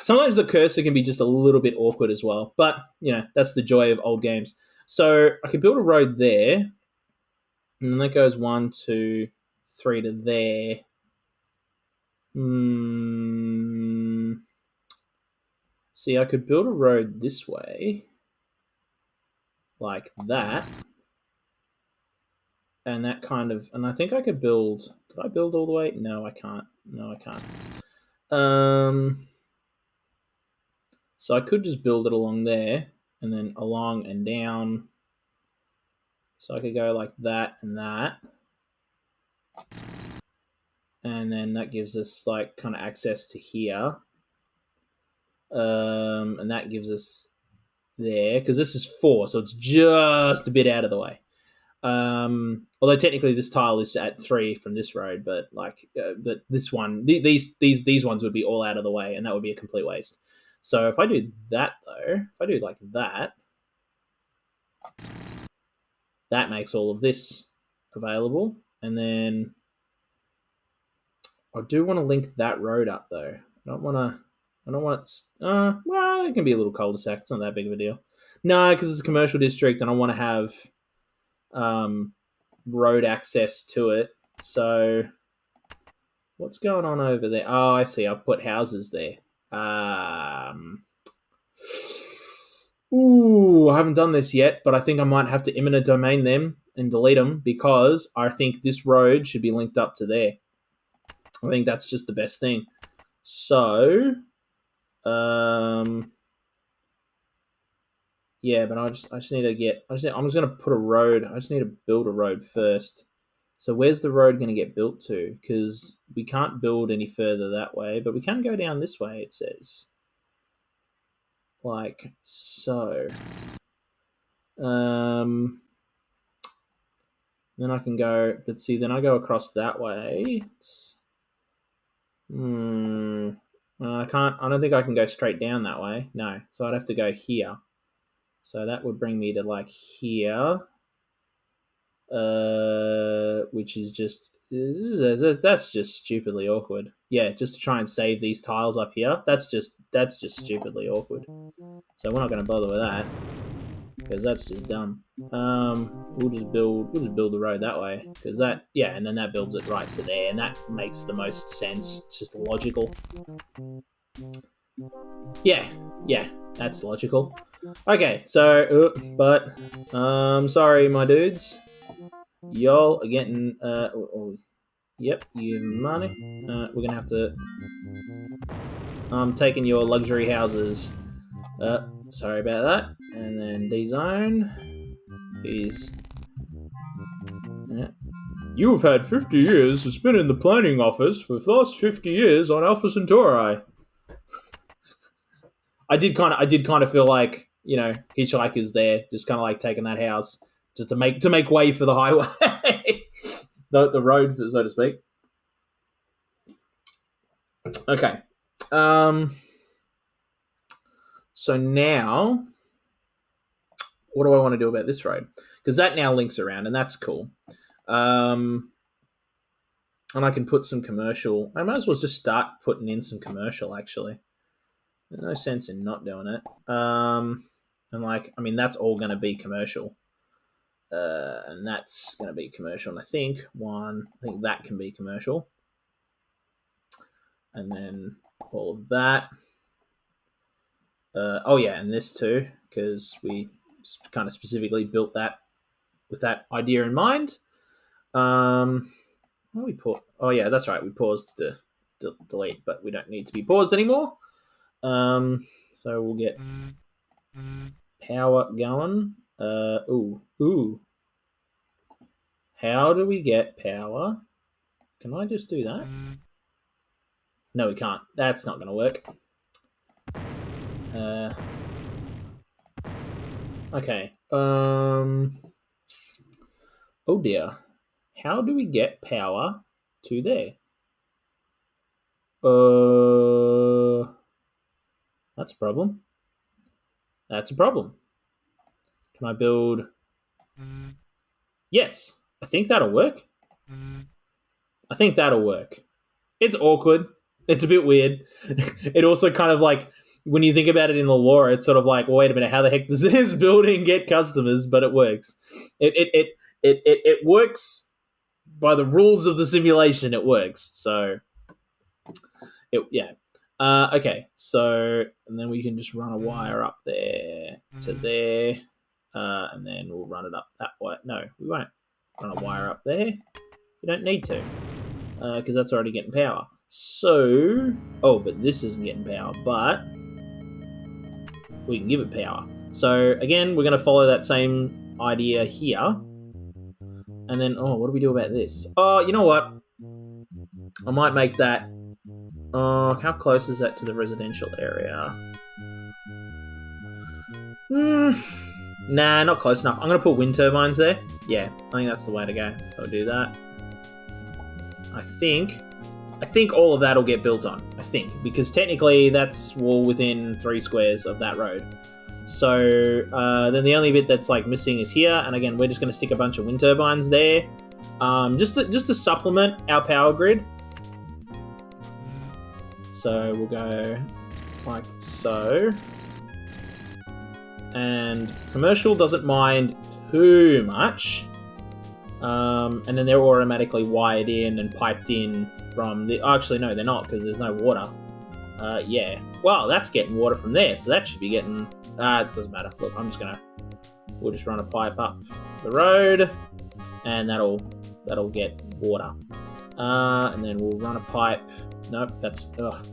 S1: Sometimes the cursor can be just a little bit awkward as well, but, you know, that's the joy of old games. So I can build a road there, and then that goes 1, 2, 3 to there. See, I could build a road this way, like that, and that kind of, and I think I could build. Could I build all the way? No, I can't. So I could just build it along there, and then along and down. So I could go like that and that. And then that gives us, like, kind of access to here. And that gives us there, because this is 4, so it's just a bit out of the way. Although technically this tile is at 3 from this road, but, like, this one, these ones would be all out of the way, and that would be a complete waste. So if I do that, though, if I do like that, that makes all of this available. And then I do want to link that road up, though. I don't want well, it can be a little cul-de-sac. It's not that big of a deal. No, because it's a commercial district, and I want to have road access to it. So what's going on over there? Oh, I see. I've put houses there. Ooh, I haven't done this yet, but I think I might have to eminent domain them and delete them, because I think this road should be linked up to there. I think that's just the best thing. So, yeah, but I just need to get. I'm just gonna put a road. I just need to build a road first. So where's the road going to get built to? Because we can't build any further that way, but we can go down this way. It says, like so. Then I can go, but see, then I go across that way. I can't. I don't think I can go straight down that way. No, so I'd have to go here. So that would bring me to, like, here, which is just, that's just stupidly awkward. Yeah, just to try and save these tiles up here. That's just stupidly awkward. So we're not going to bother with that. because that's just dumb. We'll just build the road that way, because that, yeah, and then that builds it right to there, and that makes the most sense. It's just logical. Yeah, that's logical. Okay, so, sorry, my dudes. Y'all are getting, yep, you money. We're gonna have to, I'm taking your luxury houses. Sorry about that. And then D-Zone is... Yeah. You've had 50 years to spend in the planning office for the last 50 years on Alpha Centauri. I did kind of feel like, you know, hitchhikers there, just kind of like taking that house just to make way for the highway, the road, so to speak. Okay. So now, what do I want to do about this road? Because that now links around, and that's cool. And I can put some commercial. I might as well just start putting in some commercial, actually. There's no sense in not doing it. And like, I mean, that's all going to be commercial. And that's going to be commercial. And I think that can be commercial. And then all of that. Oh yeah, and this too, because we kind of specifically built that with that idea in mind. Oh yeah, that's right. We paused to delete, but we don't need to be paused anymore. So we'll get power going. Ooh. How do we get power? Can I just do that? No, we can't. That's not going to work. Okay. Oh dear. How do we get power to there? That's a problem. Can I build? Yes. I think that'll work. It's awkward. It's a bit weird. It also kind of like, when you think about it in the lore, it's sort of like, well, wait a minute, how the heck does this building get customers? But it works. It works by the rules of the simulation. It works. So, okay. So, and then we can just run a wire up there to there, and then we'll run it up that way. No, we won't run a wire up there. We don't need to, because that's already getting power. So, but this isn't getting power, but we can give it power. So again, we're going to follow that same idea here. And then, what do we do about this? Oh, you know what? I might make that... how close is that to the residential area? Nah, not close enough. I'm going to put wind turbines there. Yeah, I think that's the way to go. So I'll do that. I think all of that will get built on. I think, because technically that's all within 3 squares of that road. So then the only bit that's like missing is here, and again we're just going to stick a bunch of wind turbines there, just to supplement our power grid. So we'll go like so, and commercial doesn't mind too much. And then they're automatically wired in and piped in from the... Actually, no, they're not, because there's no water. Yeah. Well, that's getting water from there, so that should be getting... it doesn't matter. Look, we'll just run a pipe up the road, and that'll get water. And then we'll run a pipe... Nope, that's... Ugh.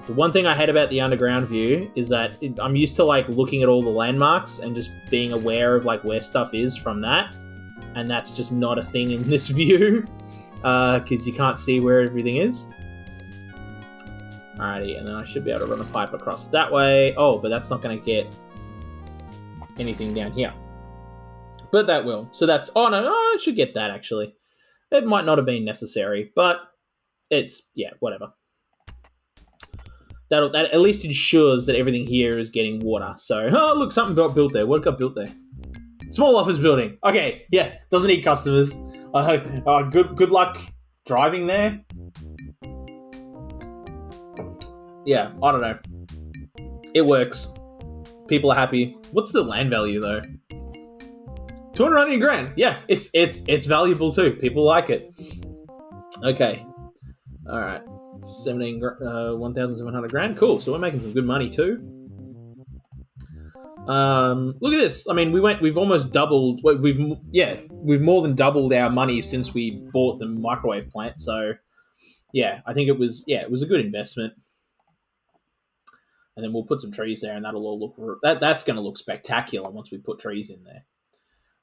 S1: The one thing I hate about the underground view is that I'm used to, like, looking at all the landmarks and just being aware of, like, where stuff is from that. And that's just not a thing in this view, because you can't see where everything is. Alrighty, and then I should be able to run a pipe across that way. Oh, but that's not going to get anything down here. But that will. So that's... Oh, no, I should get that, actually. It might not have been necessary, but it's... Yeah, whatever. That at least ensures that everything here is getting water. So, oh, look, something got built there. What got built there? Small office building. Okay, yeah, doesn't need customers. I hope. Good luck driving there. Yeah, I don't know. It works. People are happy. What's the land value though? 290 grand. Yeah, it's valuable too. People like it. Okay. All right. 1,700 grand. Cool. So we're making some good money too. Look at this. I mean, we've almost doubled. We've more than doubled our money since we bought the microwave plant. So, yeah, I think it was a good investment. And then we'll put some trees there, and that'll all look that's going to look spectacular once we put trees in there.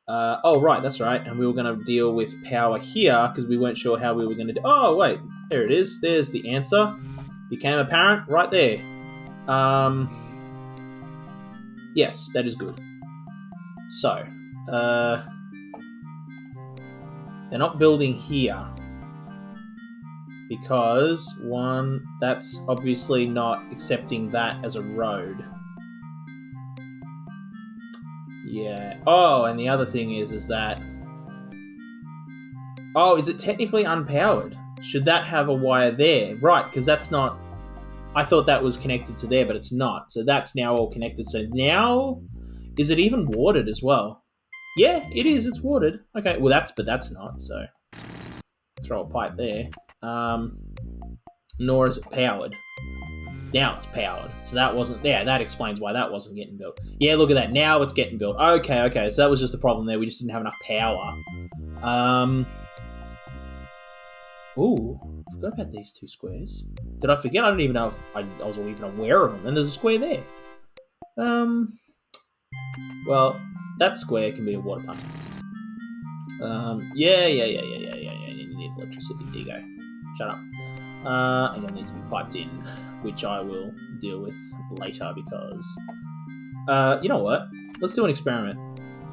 S1: Oh, right, that's right. And we were going to deal with power here because we weren't sure how we were going to do. Oh, wait, there it is. There's the answer. Became apparent right there. Yes, that is good. So, they're not building here because, one, that's obviously not accepting that as a road. Yeah. Oh, and the other thing is that... Oh, is it technically unpowered? Should that have a wire there? Right, because that's not... I thought that was connected to there, but it's not. So that's now all connected. So now... Is it even watered as well? Yeah, it is. It's watered. Okay, well, that's not, so... Throw a pipe there. Nor is it powered. Now it's powered. So that wasn't there. That explains why that wasn't getting built. Yeah, look at that. Now it's getting built. Okay. So that was just the problem there. We just didn't have enough power. Ooh, I forgot about these two squares. Did I forget? I don't even know if I was even aware of them. And there's a square there. Well, that square can be a water pump. Yeah. You need electricity. There you go. Shut up. And it needs to be piped in, which I will deal with later because... you know what? Let's do an experiment.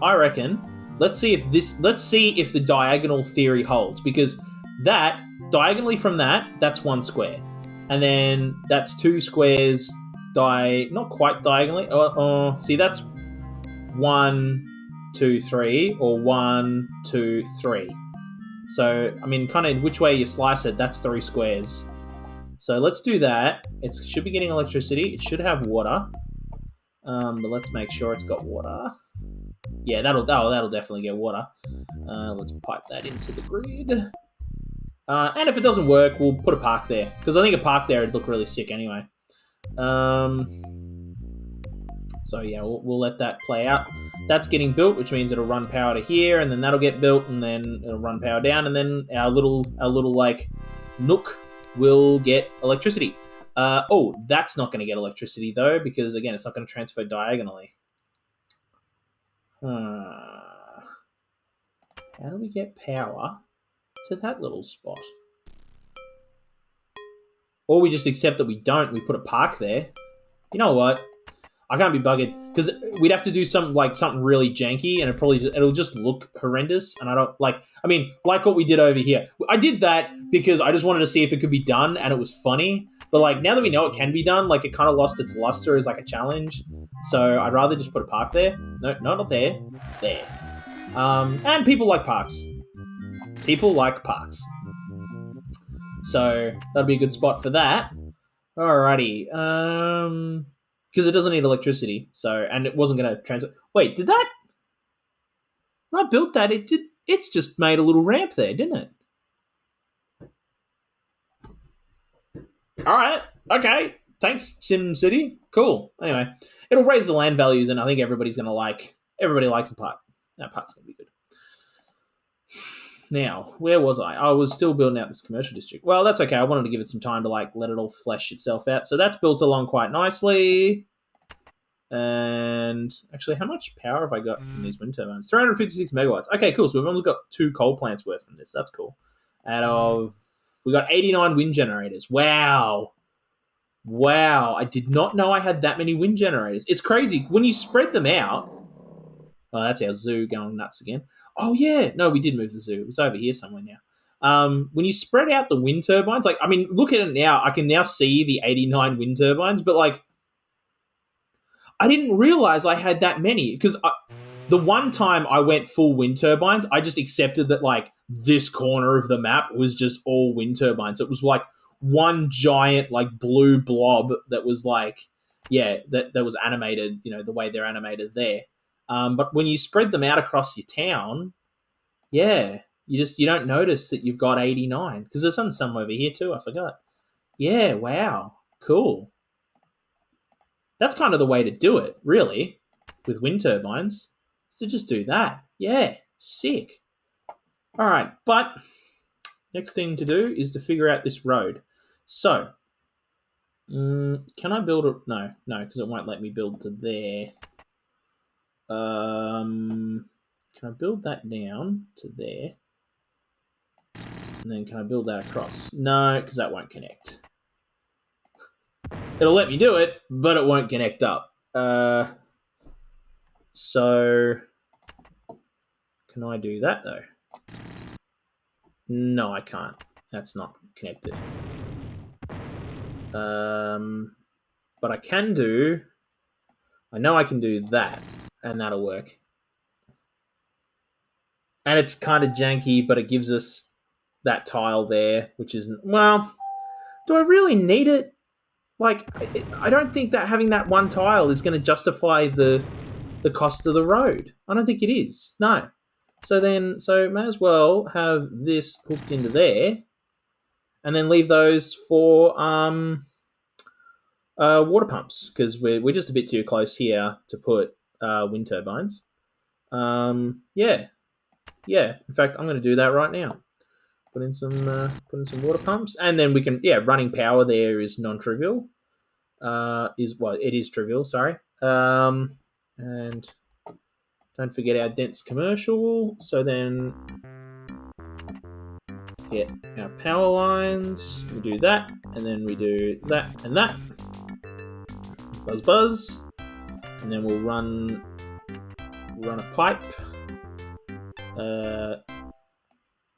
S1: I reckon, let's see if the diagonal theory holds, because that, diagonally from that, that's one square. And then that's two squares, not quite diagonally. See, that's 1, 2, 3, or 1, 2, 3. So, I mean, kind of which way you slice it, that's 3 squares. So let's do that. It should be getting electricity. It should have water. But let's make sure it's got water. Yeah, that'll definitely get water. Let's pipe that into the grid. And if it doesn't work, we'll put a park there. Because I think a park there would look really sick anyway. So yeah, we'll let that play out. That's getting built, which means it'll run power to here, and then that'll get built, and then it'll run power down, and then our little like nook will get electricity. Oh, that's not going to get electricity though, because again, it's not going to transfer diagonally. How do we get power to that little spot? Or we just accept that we don't. We put a park there. You know what? I can't be buggered because we'd have to do something really janky, and it'll just look horrendous. And I don't like what we did over here. I did that because I just wanted to see if it could be done, and it was funny. But like now that we know it can be done, like it kind of lost its luster as like a challenge. So I'd rather just put a park there. No, not there. There. And people like parks. People like parks. So that'd be a good spot for that. Alrighty. Because it doesn't need electricity, and it wasn't going to transfer. Wait, did that? When I built that, it did. It's just made a little ramp there, didn't it? All right, okay. Thanks, SimCity. Cool. Anyway, it'll raise the land values, and I think everybody's going to like. Everybody likes the park. That part's going to be good. Now, where was I? I was still building out this commercial district. Well, that's okay. I wanted to give it some time to let it all flesh itself out. So that's built along quite nicely. And actually, how much power have I got from these wind turbines? 356 megawatts. Okay, cool. So we've only got 2 coal plants worth from this. That's cool. We got 89 wind generators. Wow. I did not know I had that many wind generators. It's crazy. When you spread them out... Oh, that's our zoo going nuts again. Oh, yeah. No, we did move the zoo. It was over here somewhere now. When you spread out the wind turbines, look at it now. I can now see the 89 wind turbines, but, I didn't realize I had that many because the one time I went full wind turbines, I just accepted that, this corner of the map was just all wind turbines. It was, one giant, blue blob that was, yeah, that was animated, the way they're animated there. But when you spread them out across your town, yeah, you don't notice that you've got 89 because there's some over here too. I forgot. Yeah, wow, cool. That's kind of the way to do it, really, with wind turbines. So just do that. Yeah, sick. All right, but next thing to do is to figure out this road. So, can I build it? No, because it won't let me build to there. Can I build that down to there? And then can I build that across? No, because that won't connect. It'll let me do it, but it won't connect up. So, can I do that though? No, I can't. That's not connected. But I can do... I know I can do that, and that'll work. And it's kind of janky, but it gives us that tile there, which isn't... Well, do I really need it? Like, I don't think that having that one tile is going to justify the cost of the road. I don't think it is. No. So may as well have this hooked into there, and then leave those for water pumps, because we're just a bit too close here to put wind turbines. Yeah. In fact, I'm going to do that right now. Put in some water pumps, and then we can running power there is non-trivial. It is trivial. Sorry. And don't forget our dense commercial. So then get our power lines. We do that, and then we do that and that. Buzz, buzz, and then we'll run a pipe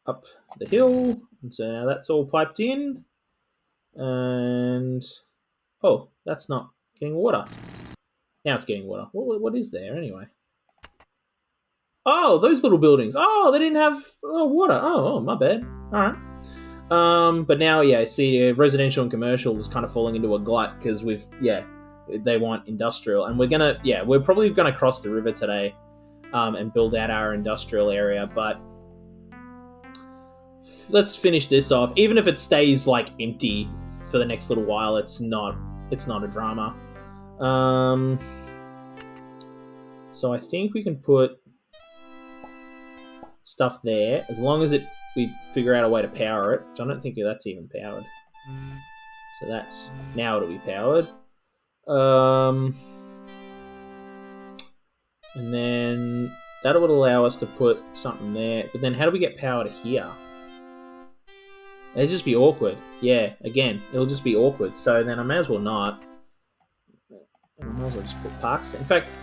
S1: up the hill. And so now that's all piped in, and that's not getting water. Now it's getting water. What is there anyway? Oh, those little buildings. Oh, they didn't have water. Oh, my bad. All right. But now, see, residential and commercial is kind of falling into a glut because they want industrial, and we're probably gonna cross the river today, and build out our industrial area. But let's finish this off. Even if it stays like empty for the next little while, it's not a drama. So I think we can put stuff there as long as we figure out a way to power it, which I don't think that's even powered. So that's now it'll be powered. And then that would allow us to put something there. But then how do we get power to here? It'd just be awkward. Yeah, again, it'll just be awkward. So then I may as well not. I might as well just put parks there. In fact,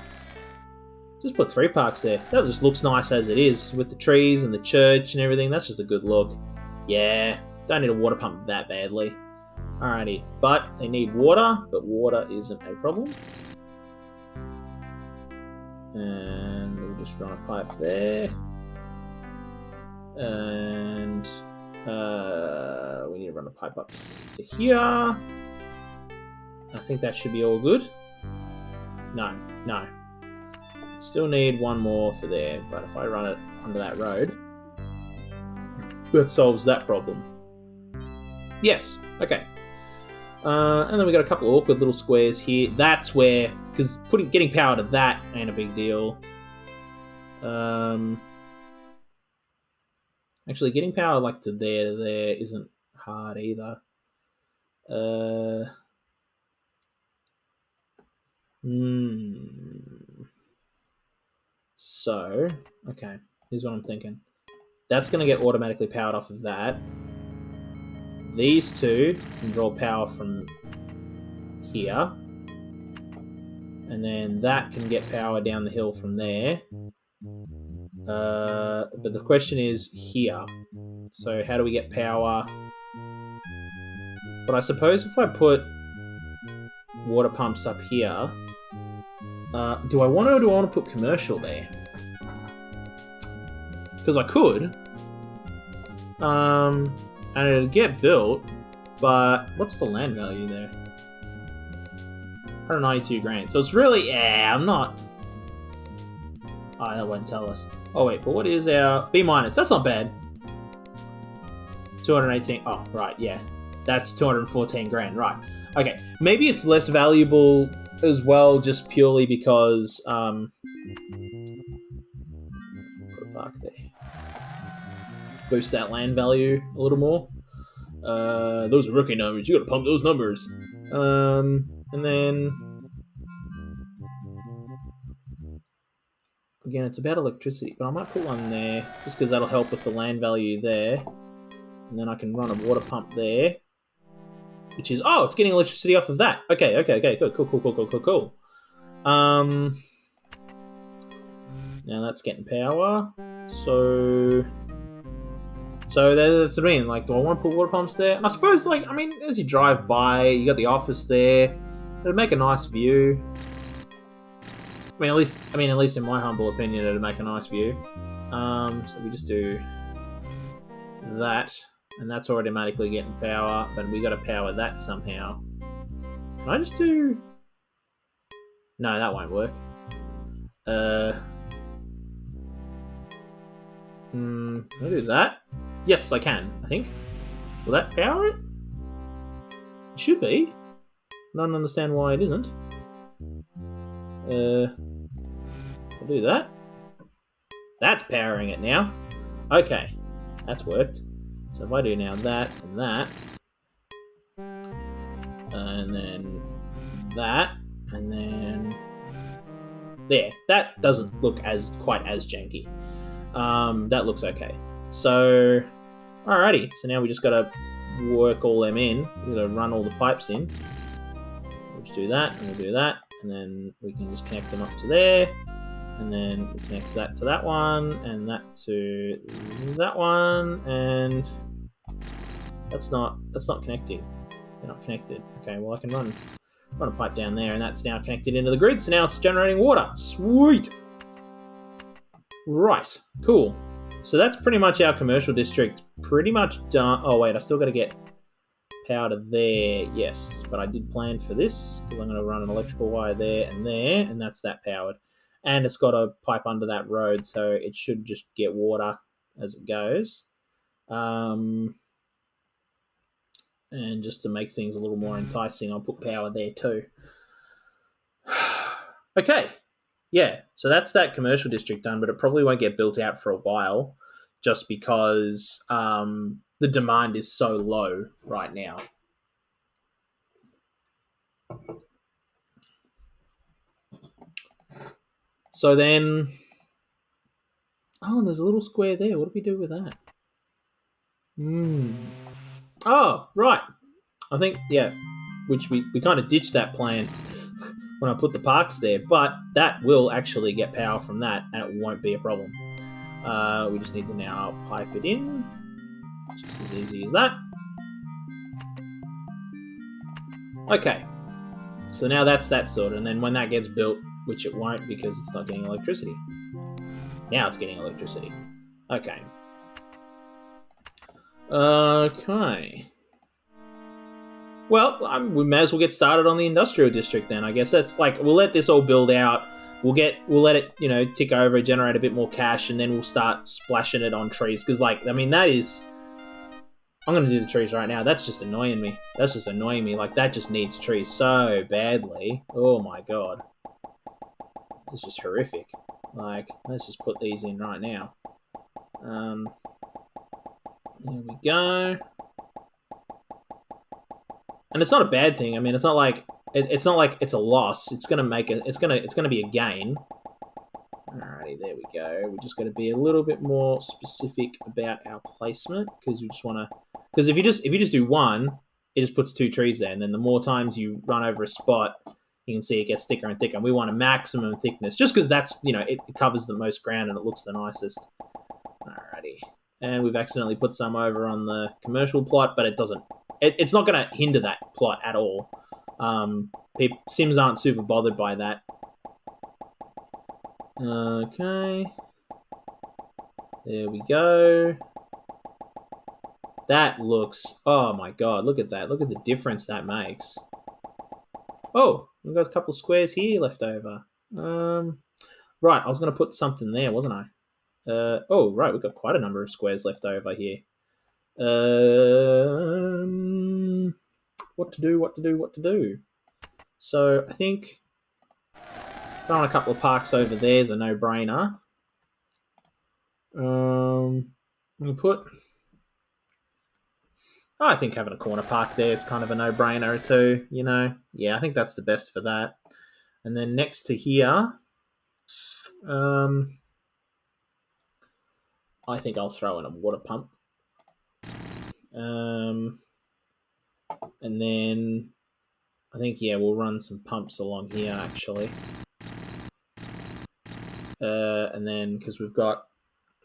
S1: just put 3 parks there. That just looks nice as it is, with the trees and the church and everything. That's just a good look. Yeah, don't need a water pump that badly. Alrighty, but they need water, but water isn't a problem. And we'll just run a pipe there. And we need to run a pipe up to here. I think that should be all good. No. Still need one more for there, but if I run it under that road, that solves that problem. Yes, okay. And then we got a couple of awkward little squares here. That's where, because getting power to that ain't a big deal. Actually, getting power like to there isn't hard either. So, okay, here's what I'm thinking. That's going to get automatically powered off of that. These two can draw power from here. And then that can get power down the hill from there. But the question is here. So how do we get power? But I suppose if I put water pumps up here... do I want to put commercial there? Because I could. And it'd get built, but what's the land value there? 192 grand. So it's really, yeah, I'm not. Oh, that won't tell us. Oh wait, but what is our B minus? That's not bad. 218. Oh, right, yeah. That's 214 grand, right. Okay, maybe it's less valuable as well, just purely because, put a park there. Boost that land value a little more. Those are rookie numbers. You gotta pump those numbers. And then again, it's about electricity, but I might put one there just because that'll help with the land value there. And then I can run a water pump there, which is it's getting electricity off of that. Okay, cool. Now that's getting power. So that's what I mean. Like, do I want to put water pumps there? And I suppose, like, I mean, as you drive by, you got the office there. It'd make a nice view. I mean, at least in my humble opinion, it'd make a nice view. So we just do that, and that's automatically getting power. But we got to power that somehow. Can I just do? No, that won't work. Can I do that? Yes, I can, I think. Will that power it? It should be. I don't understand why it isn't. I'll do that. That's powering it now. Okay, that's worked. So if I do now that, and then that, and then there. That doesn't look quite as janky. That looks okay. So, alrighty. So now we just gotta work all them in. We gotta run all the pipes in. We'll just do that, and we'll do that, and then we can just connect them up to there, and then we connect that to that one, and that to that one, and that's not connecting. They're not connected. Okay, well I can run a pipe down there, and that's now connected into the grid. So now it's generating water. Sweet. Right, cool. So that's pretty much our commercial district pretty much done. Oh wait, I still got to get power to there. Yes, but I did plan for this because I'm going to run an electrical wire there, and that's that powered. And it's got a pipe under that road, so it should just get water as it goes. And just to make things a little more enticing, I'll put power there too. Okay. Yeah, so that's that commercial district done, but it probably won't get built out for a while just because the demand is so low right now. So then... Oh, there's a little square there. What do we do with that? Oh, right. I think, yeah, which we kind of ditched that plan when I put the parks there, but that will actually get power from that, and it won't be a problem. We just need to now pipe it in. Just as easy as that. Okay. So now that's that sorted, and then when that gets built, which it won't because it's not getting electricity. Now it's getting electricity. Okay. Okay. Well, we may as well get started on the industrial district then. I guess that's like, we'll let this all build out. We'll let it, tick over, generate a bit more cash, and then we'll start splashing it on trees. Because, like, I mean, that is... I'm going to do the trees right now. That's just annoying me. Like, that just needs trees so badly. Oh, my God. It's just horrific. Like, let's just put these in right now. There we go. And it's not a bad thing. I mean, it's not like it's a loss. It's gonna be a gain. Alrighty, there we go. We're just gonna be a little bit more specific about our placement because we just wanna. Because if you just do one, it just puts two trees there, and then the more times you run over a spot, you can see it gets thicker and thicker. And we want a maximum thickness, just because that's it covers the most ground and it looks the nicest. Alrighty, and we've accidentally put some over on the commercial plot, but it doesn't. It's not going to hinder that plot at all. Sims aren't super bothered by that. Okay. There we go. That looks... Oh my god, look at that. Look at the difference that makes. Oh, we've got a couple of squares here left over. Right, I was going to put something there, wasn't I? Oh, right, we've got quite a number of squares left over here. What to do? So I think throwing a couple of parks over there is a no-brainer. I think having a corner park there is kind of a no-brainer too, Yeah, I think that's the best for that. And then next to here, I think I'll throw in a water pump. And then I think, we'll run some pumps along here, actually. And then, because we've got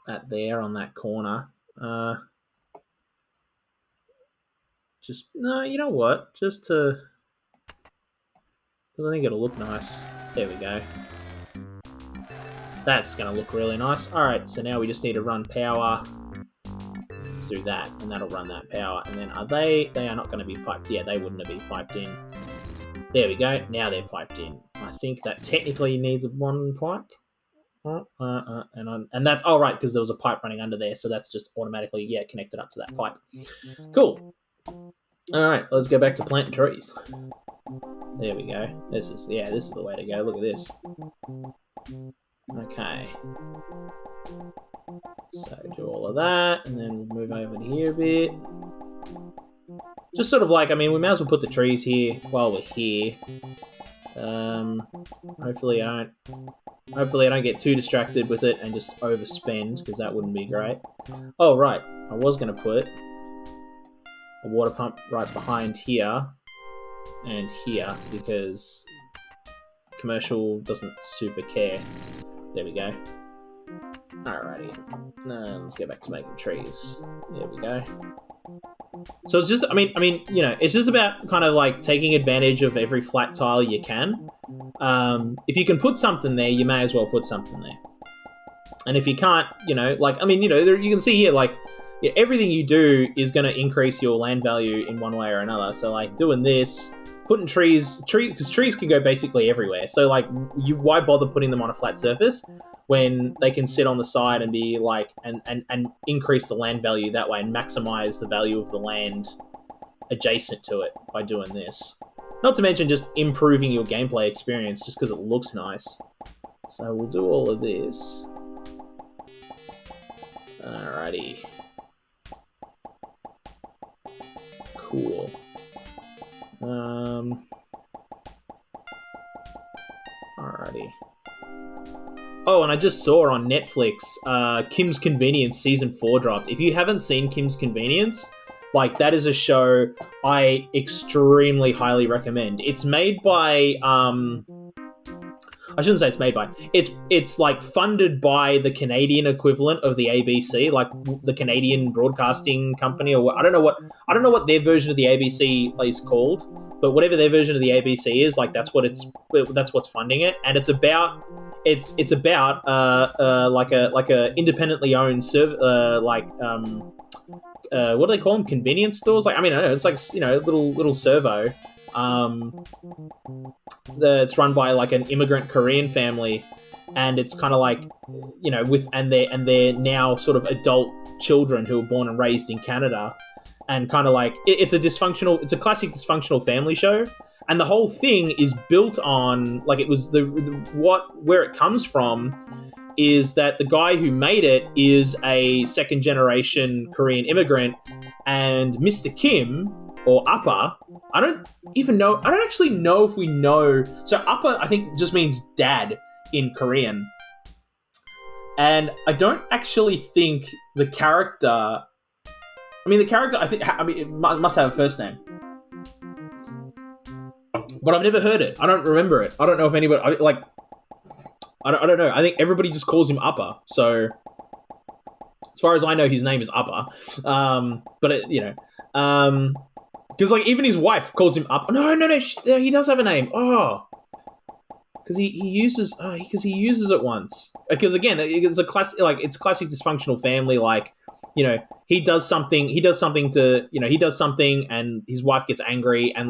S1: that there on that corner, you know what? Just to, because I think it'll look nice. There we go. That's going to look really nice. All right, so now we just need to run power. Let's do that, and that'll run that power. And then they are not going to be piped. Yeah, they wouldn't have been piped in. There we go. Now they're piped in. I think that technically needs one pipe. And that's all right, because there was a pipe running under there, so that's just automatically connected up to that pipe. Cool. All right, let's go back to planting trees. There we go. This is the way to go. Look at this. Okay. So do all of that, and then we'll move over to here a bit. Just sort of like, we might as well put the trees here while we're here. Hopefully I don't get too distracted with it and just overspend, because that wouldn't be great. Oh, right. I was going to put a water pump right behind here and here, because commercial doesn't super care. There we go. Alrighty. Let's go back to making trees. There we go. So it's just, it's just about kind of like taking advantage of every flat tile you can. If you can put something there, you may as well put something there. And if you can't, you can see here, everything you do is going to increase your land value in one way or another. So, doing this, putting trees, because trees can go basically everywhere. So, why bother putting them on a flat surface when they can sit on the side and be and increase the land value that way and maximize the value of the land adjacent to it by doing this. Not to mention just improving your gameplay experience just because it looks nice. So we'll do all of this. Alrighty. Cool. Alrighty. Oh, and I just saw on Netflix, Kim's Convenience Season 4 dropped. If you haven't seen Kim's Convenience, that is a show I extremely highly recommend. It's made by, I shouldn't say it's made by, it's funded by the Canadian equivalent of the ABC, the Canadian Broadcasting Company, or I don't know what their version of the ABC is called, but whatever their version of the ABC is, that's what's funding it, and it's about a independently owned what do they call them? Convenience stores? I don't know. It's little servo. It's run by an immigrant Korean family, and it's kind of and they're now sort of adult children who were born and raised in Canada, and kind of it's a classic dysfunctional family show. And the whole thing is built on, it was where it comes from is that the guy who made it is a second-generation Korean immigrant, and Mr. Kim, or Appa, I don't actually know if we know. So Appa, I think, just means dad in Korean. And I don't actually think the character, it must have a first name. But I've never heard it. I don't remember it. I don't know if anybody, I don't know. I think everybody just calls him Appa. So, as far as I know, his name is Appa. Because even his wife calls him Appa. No, he does have a name. Oh, because he uses it once. Because again, it's a classic, it's classic dysfunctional family. He does something, and his wife gets angry, and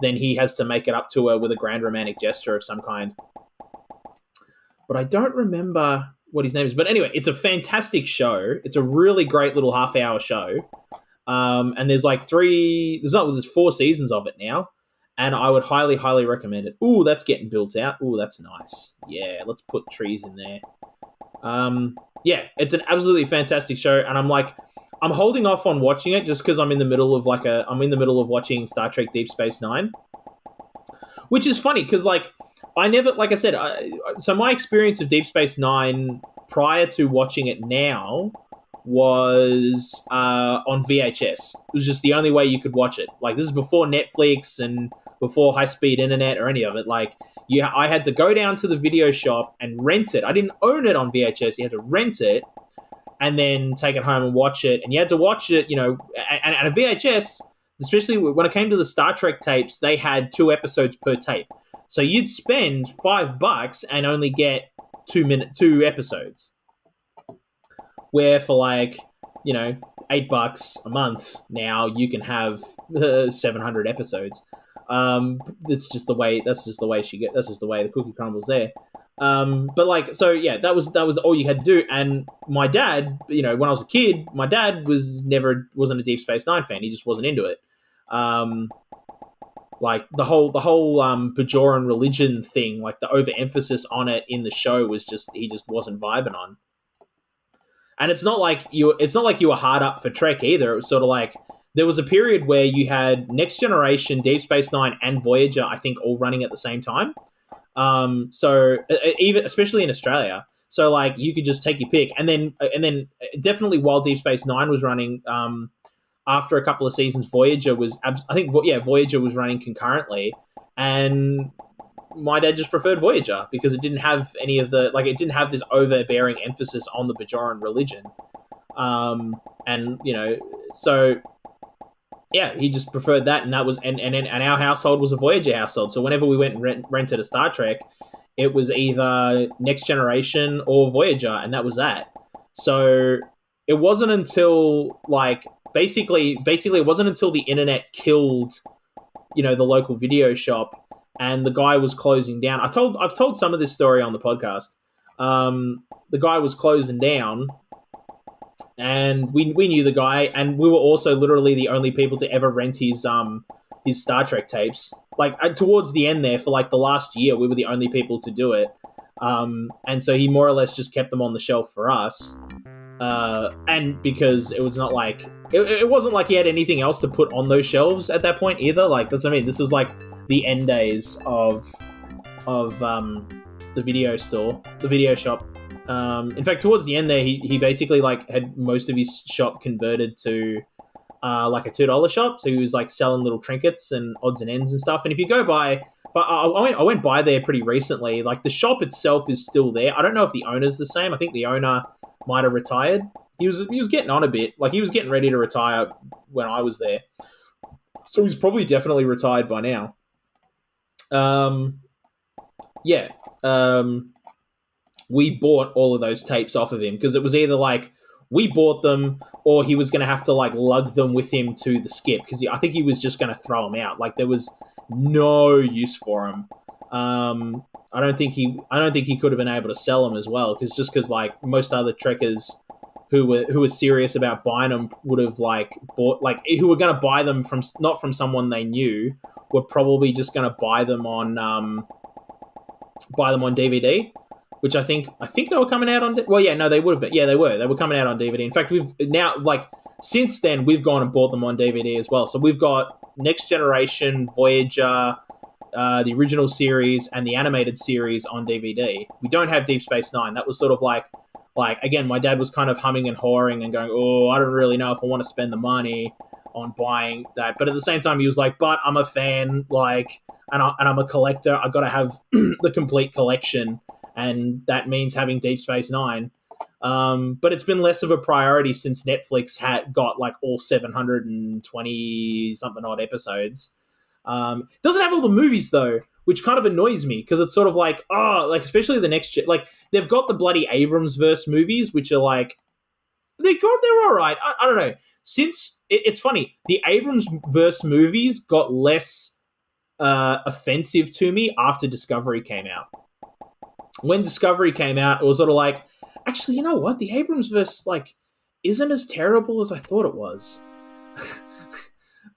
S1: then he has to make it up to her with a grand romantic gesture of some kind. But I don't remember what his name is. But anyway, it's a fantastic show. It's a really great little half-hour show. And there's like there's 4 seasons of it now. And I would highly, highly recommend it. Ooh, that's getting built out. Ooh, that's nice. Yeah, let's put trees in there. Yeah, it's an absolutely fantastic show. And I'm holding off on watching it just because I'm in the middle of watching Star Trek Deep Space Nine. Which is funny because, so my experience of Deep Space Nine prior to watching it now was on VHS. It was just the only way you could watch it. Like, this is before Netflix and before high-speed internet or any of it. Like, I had to go down to the video shop and rent it. I didn't own it on VHS. You had to rent it and then take it home and watch it. And you had to watch it, and a VHS, especially when it came to the Star Trek tapes, they had 2 episodes per tape. So you'd spend $5 and only get 2 episodes. Where for $8 a month now you can have 700 episodes. That's just the way the cookie crumbles there. That was all you had to do. And my dad, when I was a kid, my dad wasn't a Deep Space Nine fan. He just wasn't into it. Like the whole Bajoran religion thing, like the overemphasis on it in the show was he just wasn't vibing on. And it's not like you were hard up for Trek either. It was sort of like there was a period where you had Next Generation, Deep Space Nine, and Voyager, I think, all running at the same time. So even especially in Australia, so like you could just take your pick, and then definitely while Deep Space Nine was running, after a couple of seasons, Voyager was running concurrently, and my dad just preferred Voyager because it didn't have it didn't have this overbearing emphasis on the Bajoran religion. So yeah, he just preferred that, and that was, and our household was a Voyager household. So whenever we went and rented a Star Trek, it was either Next Generation or Voyager, and that was that. So it wasn't until basically it wasn't until the internet killed, the local video shop, and the guy was closing down. I've told some of this story on the podcast. The guy was closing down, and we knew the guy, and we were also literally the only people to ever rent his Star Trek tapes. Towards the end there, for the last year, we were the only people to do it. And so he more or less just kept them on the shelf for us. And because it was not it wasn't like he had anything else to put on those shelves at that point either. That's what I mean. This was the end days of the video shop. In fact, towards the end there, he basically had most of his shop converted to a $2 shop. So he was selling little trinkets and odds and ends and stuff. And if you go by, but I went by there pretty recently. The shop itself is still there. I don't know if the owner's the same. I think the owner might have retired. He was getting on a bit. He was getting ready to retire when I was there. So he's probably definitely retired by now. We bought all of those tapes off of him because it was either we bought them or he was going to have to lug them with him to the skip because I think he was just going to throw them out. There was no use for them. I don't think he could have been able to sell them as well because most other trekkers who were serious about buying them would have bought who were going to buy them not from someone they knew, were probably just going to buy them on DVD, which I think they were coming out on. Well, yeah, no, they would have been. Yeah, they were coming out on DVD. In fact, we've now since then we've gone and bought them on DVD as well. So we've got Next Generation, Voyager, the original series, and the animated series on DVD. We don't have Deep Space Nine. That was sort of again, my dad was kind of humming and hawing and going, "Oh, I don't really know if I want to spend the money on buying that." But at the same time, he was like, "But I'm a fan, and I'm a collector. I got to have the complete collection, and that means having Deep Space Nine." But it's been less of a priority since Netflix got all 720 something odd episodes. Doesn't have all the movies though, which kind of annoys me because it's sort of especially the next they've got the bloody Abrams verse movies, which are they're all right. I don't know. Since it's funny, the Abrams verse movies got less offensive to me after Discovery came out. When Discovery came out, it was sort of like, actually, you know what? The Abrams-verse, like, isn't as terrible as I thought it was.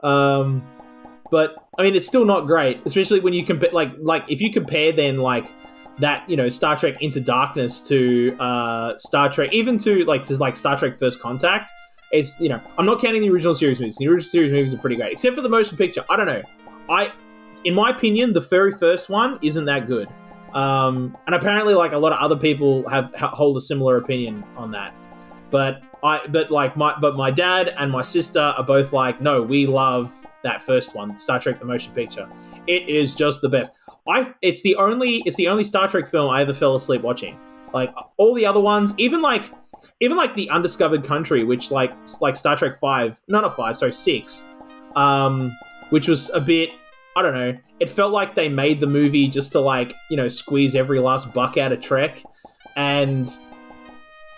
S1: But I mean, it's still not great, especially when you compare, like if you compare then like that, you know, Star Trek Into Darkness to Star Trek, even to Star Trek First Contact. It's, you know, I'm not counting the original series movies. The original series movies are pretty great, except for the motion picture. I don't know. In my opinion, the very first one isn't that good. And apparently, like, a lot of other people hold a similar opinion on that. But my dad and my sister are both like, no, we love that first one, Star Trek: The Motion Picture. It is just the best. It's the only Star Trek film I ever fell asleep watching. Like, all the other ones, even like The Undiscovered Country, which like Star Trek 6, which was a bit, I don't know, it felt like they made the movie just to, like, you know, squeeze every last buck out of Trek, and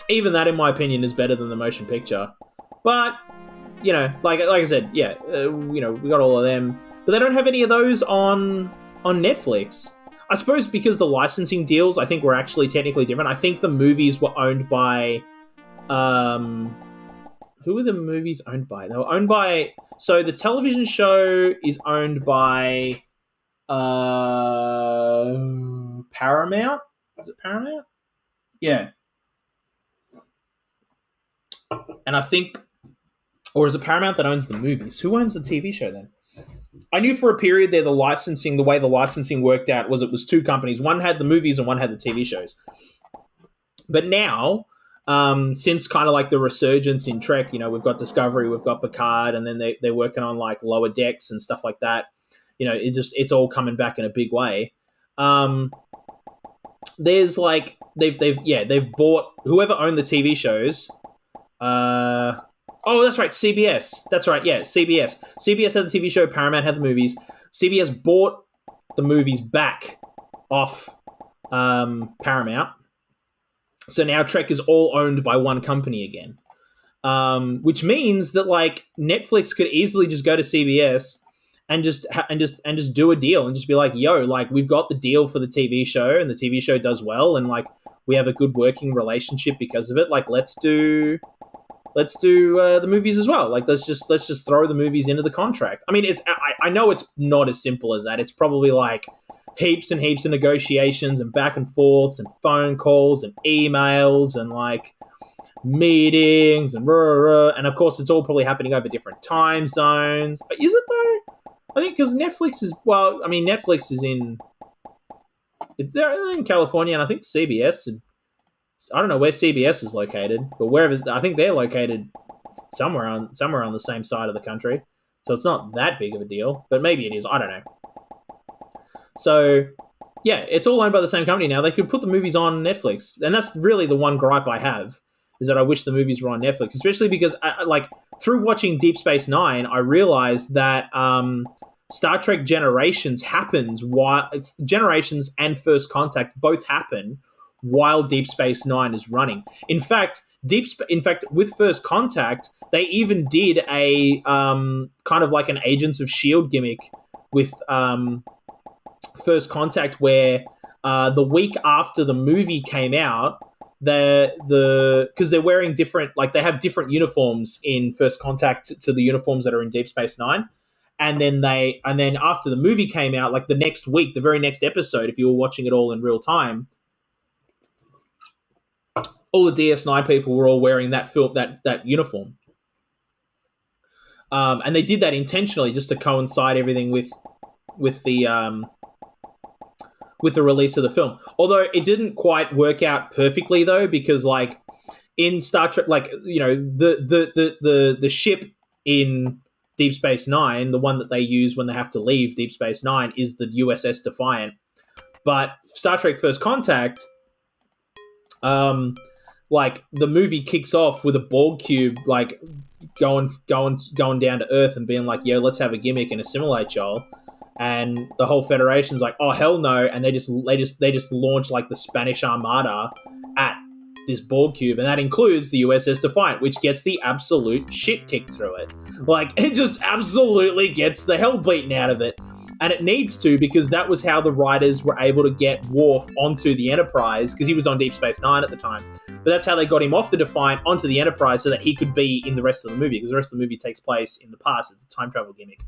S1: even that, in my opinion, is better than the motion picture. But, you know, like I said, yeah, you know, we got all of them, but they don't have any of those on Netflix. I suppose because the licensing deals, I think, were actually technically different. I think the movies were owned by, who were the movies owned by? They were owned by, so the television show is owned by Paramount. Is it Paramount? Yeah. And I think, or is it Paramount that owns the movies? Who owns the TV show then? I knew for a period there the way the licensing worked out was it was two companies. One had the movies and one had the TV shows. But now, since kind of like the resurgence in Trek, you know, we've got Discovery, we've got Picard, and then they're working on like Lower Decks and stuff like that. You know, it's all coming back in a big way. There's like they've bought whoever owned the TV shows. Oh, that's right, CBS. That's right, yeah, CBS. CBS had the TV show, Paramount had the movies. CBS bought the movies back off Paramount. So now Trek is all owned by one company again. Which means that, like, Netflix could easily just go to CBS and just do a deal and just be like, yo, like, we've got the deal for the TV show and the TV show does well and, like, we have a good working relationship because of it. Like, let's do the movies as well. Like, let's just throw the movies into the contract. I mean, I know it's not as simple as that. It's probably like heaps and heaps of negotiations and back and forths and phone calls and emails and like meetings and and of course it's all probably happening over different time zones. But is it though? I think because Netflix is, well, I mean, Netflix is they're in California, and I think CBS, and I don't know where CBS is located, but wherever, I think they're located somewhere on the same side of the country. So it's not that big of a deal, but maybe it is. I don't know. So yeah, it's all owned by the same company now. They could put the movies on Netflix, and that's really the one gripe I have, is that I wish the movies were on Netflix, especially because like through watching Deep Space Nine, I realized that Star Trek Generations Generations and First Contact both happen while Deep Space Nine is running. In fact, with First Contact, they even did a kind of like an Agents of S.H.I.E.L.D. gimmick with First Contact, where the week after the movie came out, because they're wearing different, like they have different uniforms in First Contact to the uniforms that are in Deep Space Nine. And then after the movie came out, like the next week, the very next episode, if you were watching it all in real time, all the DS9 people were all wearing that uniform. And they did that intentionally just to coincide everything with the release of the film. Although it didn't quite work out perfectly though, because like in Star Trek, like, you know, the ship in Deep Space Nine, the one that they use when they have to leave Deep Space Nine, is the USS Defiant. But Star Trek First Contact, like the movie kicks off with a Borg cube like going down to Earth and being like, "Yo, let's have a gimmick and assimilate y'all." And the whole Federation's like, "Oh hell no!" And they just launch like the Spanish Armada at this Borg cube, and that includes the USS Defiant, which gets the absolute shit kicked through it. Like, it just absolutely gets the hell beaten out of it. And it needs to, because that was how the writers were able to get Worf onto the Enterprise, because he was on Deep Space Nine at the time. But that's how they got him off the Defiant onto the Enterprise, so that he could be in the rest of the movie, because the rest of the movie takes place in the past. It's a time travel gimmick.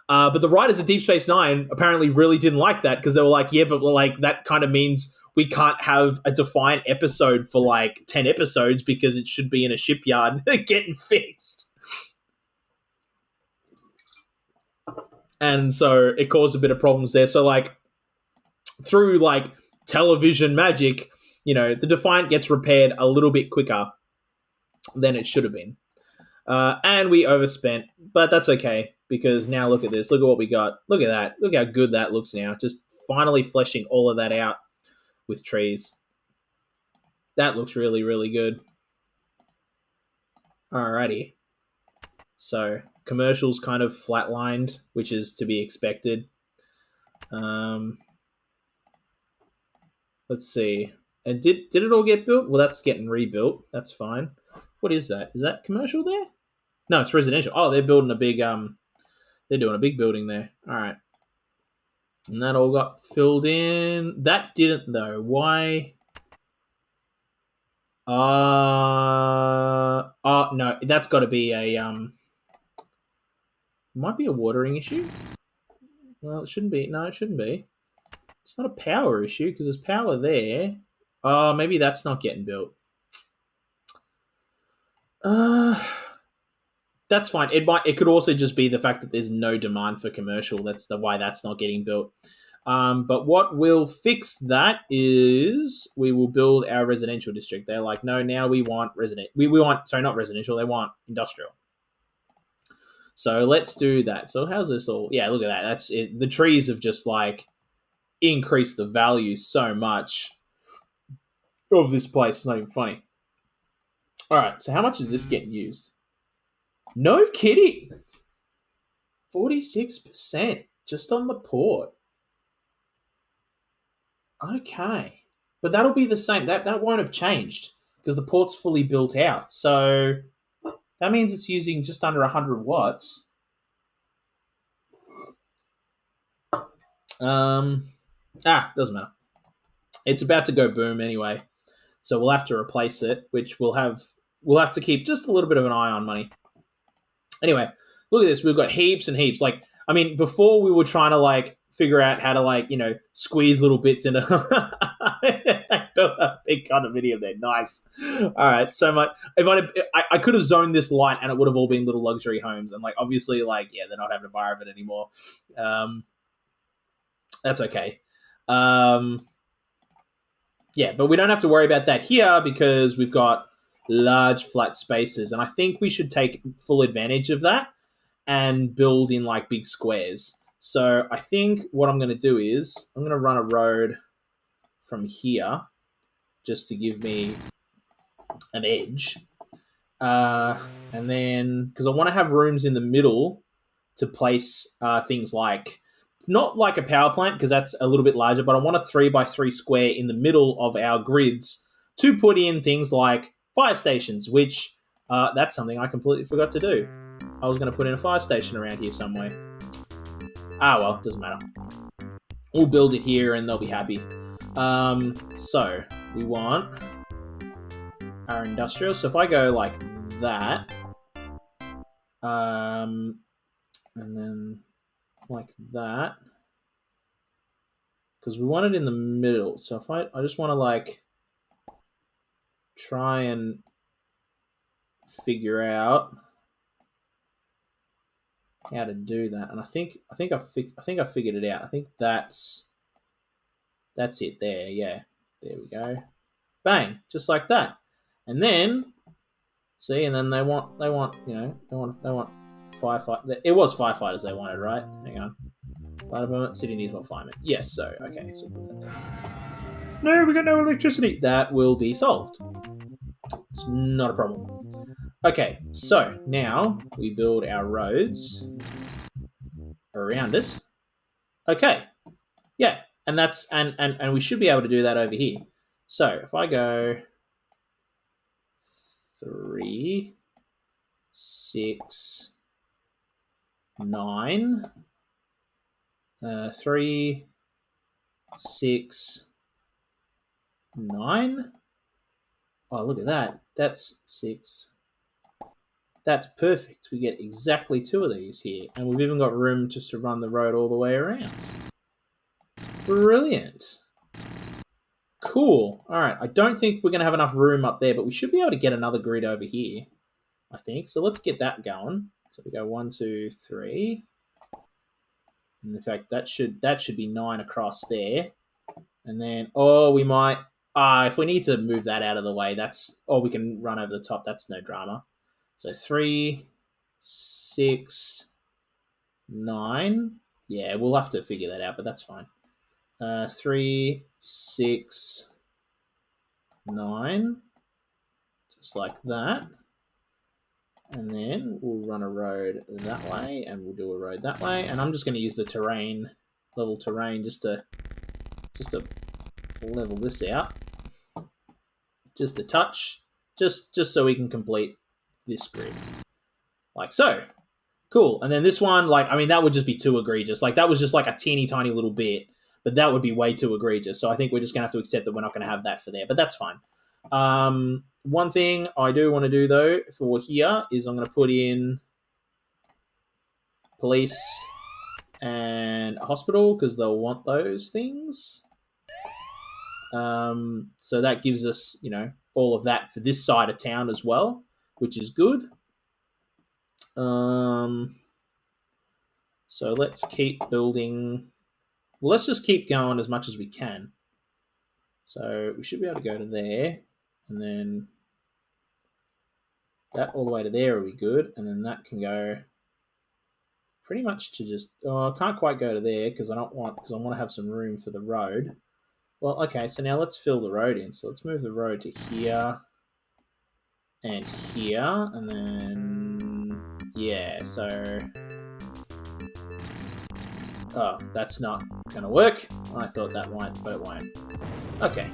S1: But the writers of Deep Space Nine apparently really didn't like that, because they were like, yeah, but like that kind of means we can't have a Defiant episode for like 10 episodes because it should be in a shipyard getting fixed. And so it caused a bit of problems there. So like through like television magic, the Defiant gets repaired a little bit quicker than it should have been. And we overspent, but that's okay, because now look at this. Look at what we got. Look at that. Look how good that looks now. Just finally fleshing all of that out with trees. That looks really, really good. Alrighty. So commercials kind of flatlined, which is to be expected. Let's see. And did it all get built? Well, that's getting rebuilt. That's fine. What is that? Is that commercial there? No, it's residential. Oh, they're building a big they're doing a big building there. All right. And that all got filled in. That didn't though. Why? No, that's got to be a might be a watering issue. Well, it shouldn't be. No, it shouldn't be. It's not a power issue, because there's power there. Maybe that's not getting built. That's fine. It could also just be the fact that there's no demand for commercial. That's why that's not getting built. But what will fix that is we will build our residential district. They're like, no, now we want not residential. They want industrial. So let's do that. So how's this all? Yeah, look at that. That's it. The trees have just like increased the value so much of this place. It's not even funny. All right. So how much is this getting used? No kidding. 46% just on the port. Okay. But that'll be the same. That won't have changed, because the port's fully built out. So that means it's using just under 100 watts. Doesn't matter. It's about to go boom anyway. So we'll have to replace it, which we'll have to keep just a little bit of an eye on money. Anyway, look at this. We've got heaps and heaps. Like, I mean, before we were trying to like figure out how to like, squeeze little bits into a big condominium there. Nice. All right. So much. If I could have zoned this light and it would have all been little luxury homes. And like, obviously, like, yeah, they're not having a bar of it anymore. That's okay. Yeah, but we don't have to worry about that here, because we've got large flat spaces. And I think we should take full advantage of that and build in like big squares. So I think what I'm going to do is I'm going to run a road from here just to give me an edge. And then, because I want to have rooms in the middle to place things like, not like a power plant, because that's a little bit larger, but I want a 3x3 square in the middle of our grids to put in things like fire stations, which that's something I completely forgot to do. I was going to put in a fire station around here somewhere. Well, doesn't matter. We'll build it here and they'll be happy. So we want our industrial. So if I go like that, and then like that, because we want it in the middle. So if I just want to like try and figure out how to do that, and I think I figured it out. I think that's it there. Yeah, there we go. Bang, just like that. And then see, and then they want firefight. It was firefighters they wanted, right? Hang on. City needs more firemen. Yes, so okay, so put that there. No, we got no electricity. That will be solved. It's not a problem. Okay, so now we build our roads around us. Okay, yeah, and that's and we should be able to do that over here. So if I go 3, 6, 9, 3, 6, 9. Oh, look at that. That's 6. That's perfect. We get exactly 2 of these here. And we've even got room just to run the road all the way around. Brilliant. Cool. All right. I don't think we're going to have enough room up there, but we should be able to get another grid over here, I think. So let's get that going. So we go 1, 2, 3. And in fact, that should be 9 across there. And then, we might... if we need to move that out of the way, that's... Or we can run over the top. That's no drama. So 3, 6, 9. Yeah, we'll have to figure that out, but that's fine. 3, 6, 9. Just like that. And then we'll run a road that way, and we'll do a road that way. And I'm just going to use the terrain, level terrain, just to level this out. Just a touch, just so we can complete this grid. Like so. Cool. And then this one, that would just be too egregious. Like, that was just like a teeny tiny little bit, but that would be way too egregious. So I think we're just going to have to accept that we're not going to have that for there, but that's fine. One thing I do want to do, though, for here is I'm going to put in police and a hospital because they'll want those things. So that gives us, all of that for this side of town as well, which is good. So let's keep building. Well, let's just keep going as much as we can. So we should be able to go to there, and then that all the way to there will be good, and then that can go pretty much to just... I can't quite go to there because I want to have some room for the road. Well, okay, so now let's fill the road in. So let's move the road to here and here, and then yeah, so that's not gonna work. I thought that might, but it won't. Okay.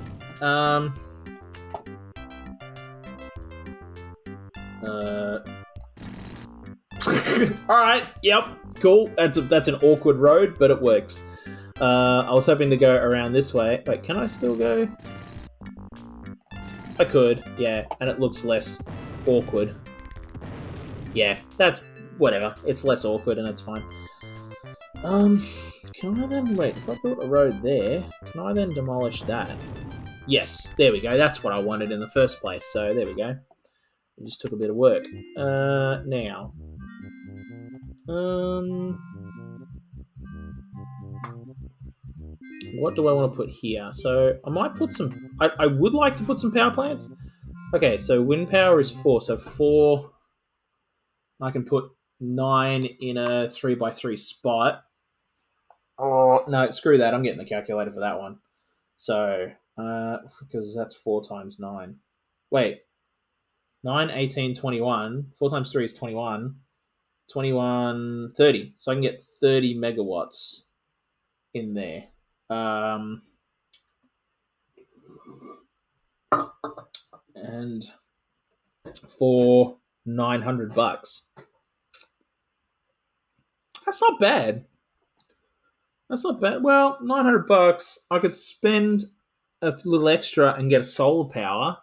S1: All right. Yep. Cool. That's an awkward road, but it works. I was hoping to go around this way. Wait, can I still go? I could. Yeah, and it looks less awkward. Yeah, that's whatever. It's less awkward, and that's fine. Can I then wait? If I built a road there, can I then demolish that? Yes, there we go. That's what I wanted in the first place. So there we go. It just took a bit of work. Now. What do I want to put here? So I might put some... I would like to put some power plants. Okay, so wind power is 4. So 4... I can put 9 in a 3x3 spot. Oh, no, screw that. I'm getting the calculator for that one. So, because that's 4 times 9. Wait. 9, 18, 21. 4 times 3 is 21. 21, 30. So I can get 30 megawatts in there. And for $900. That's not bad. That's not bad. Well, $900. I could spend a little extra and get a solar power.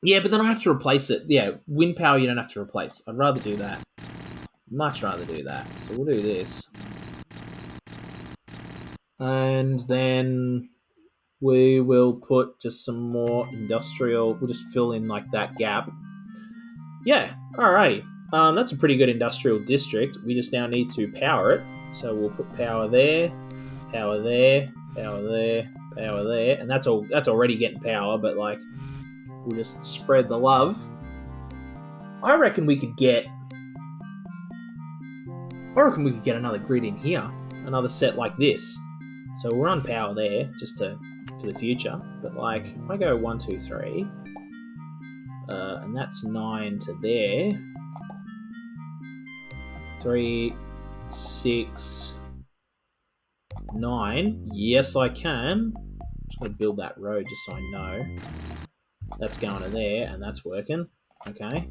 S1: Yeah, but then I have to replace it. Yeah, wind power you don't have to replace. I'd rather do that. Much rather do that. So we'll do this. And then we will put just some more industrial. We'll just fill in like that gap. Yeah, alrighty. That's a pretty good industrial district. We just now need to power it. So we'll put power there, power there, power there, power there. And that's already getting power, but like we'll just spread the love. I reckon we could get another grid in here. Another set like this. So we'll run power there just for the future. But like if I go 1, 2, 3, and that's 9 to there. 3, 6, 9. Yes, I can. I'm just going to build that road just so I know. That's going to there, and that's working. Okay.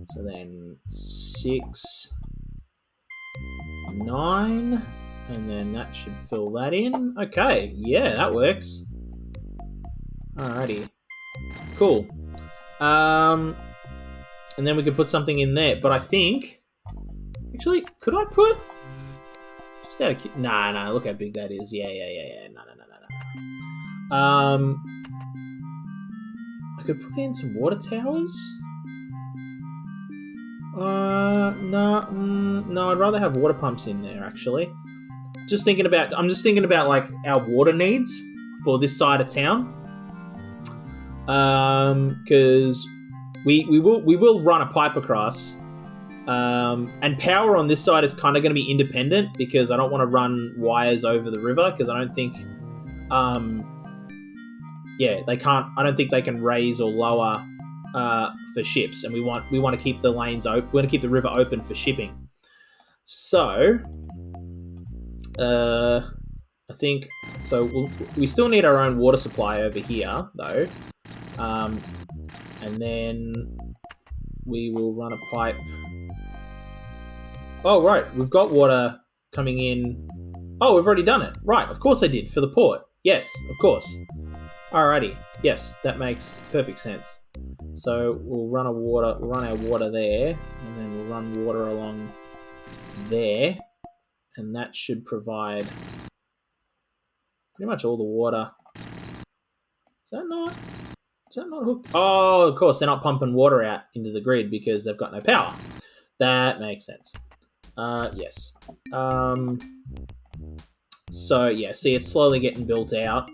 S1: So then 6, 9, and then that should fill that in. Okay, yeah, that works. Alrighty, cool. And then we could put something in there, but I think, actually, could I put just out of nah, look how big that is. Yeah, no. I could put in some water towers. No, I'd rather have water pumps in there, actually. I'm just thinking about like our water needs for this side of town. Because we will run a pipe across. And power on this side is kind of going to be independent because I don't want to run wires over the river because I don't think they can't. I don't think they can raise or lower for ships, and we want to keep the lanes open. We want to keep the river open for shipping. So, I think so. We still need our own water supply over here, though, and then we will run a pipe. Oh, right, we've got water coming in. Oh, we've already done it. Right, of course I did, for the port. Yes, of course. Alrighty, yes, that makes perfect sense. So we'll run our water there, and then we'll run water along there, and that should provide pretty much all the water. Is that not hooked? Oh, of course, they're not pumping water out into the grid because they've got no power. That makes sense. Yes. So, yeah, see, it's slowly getting built out.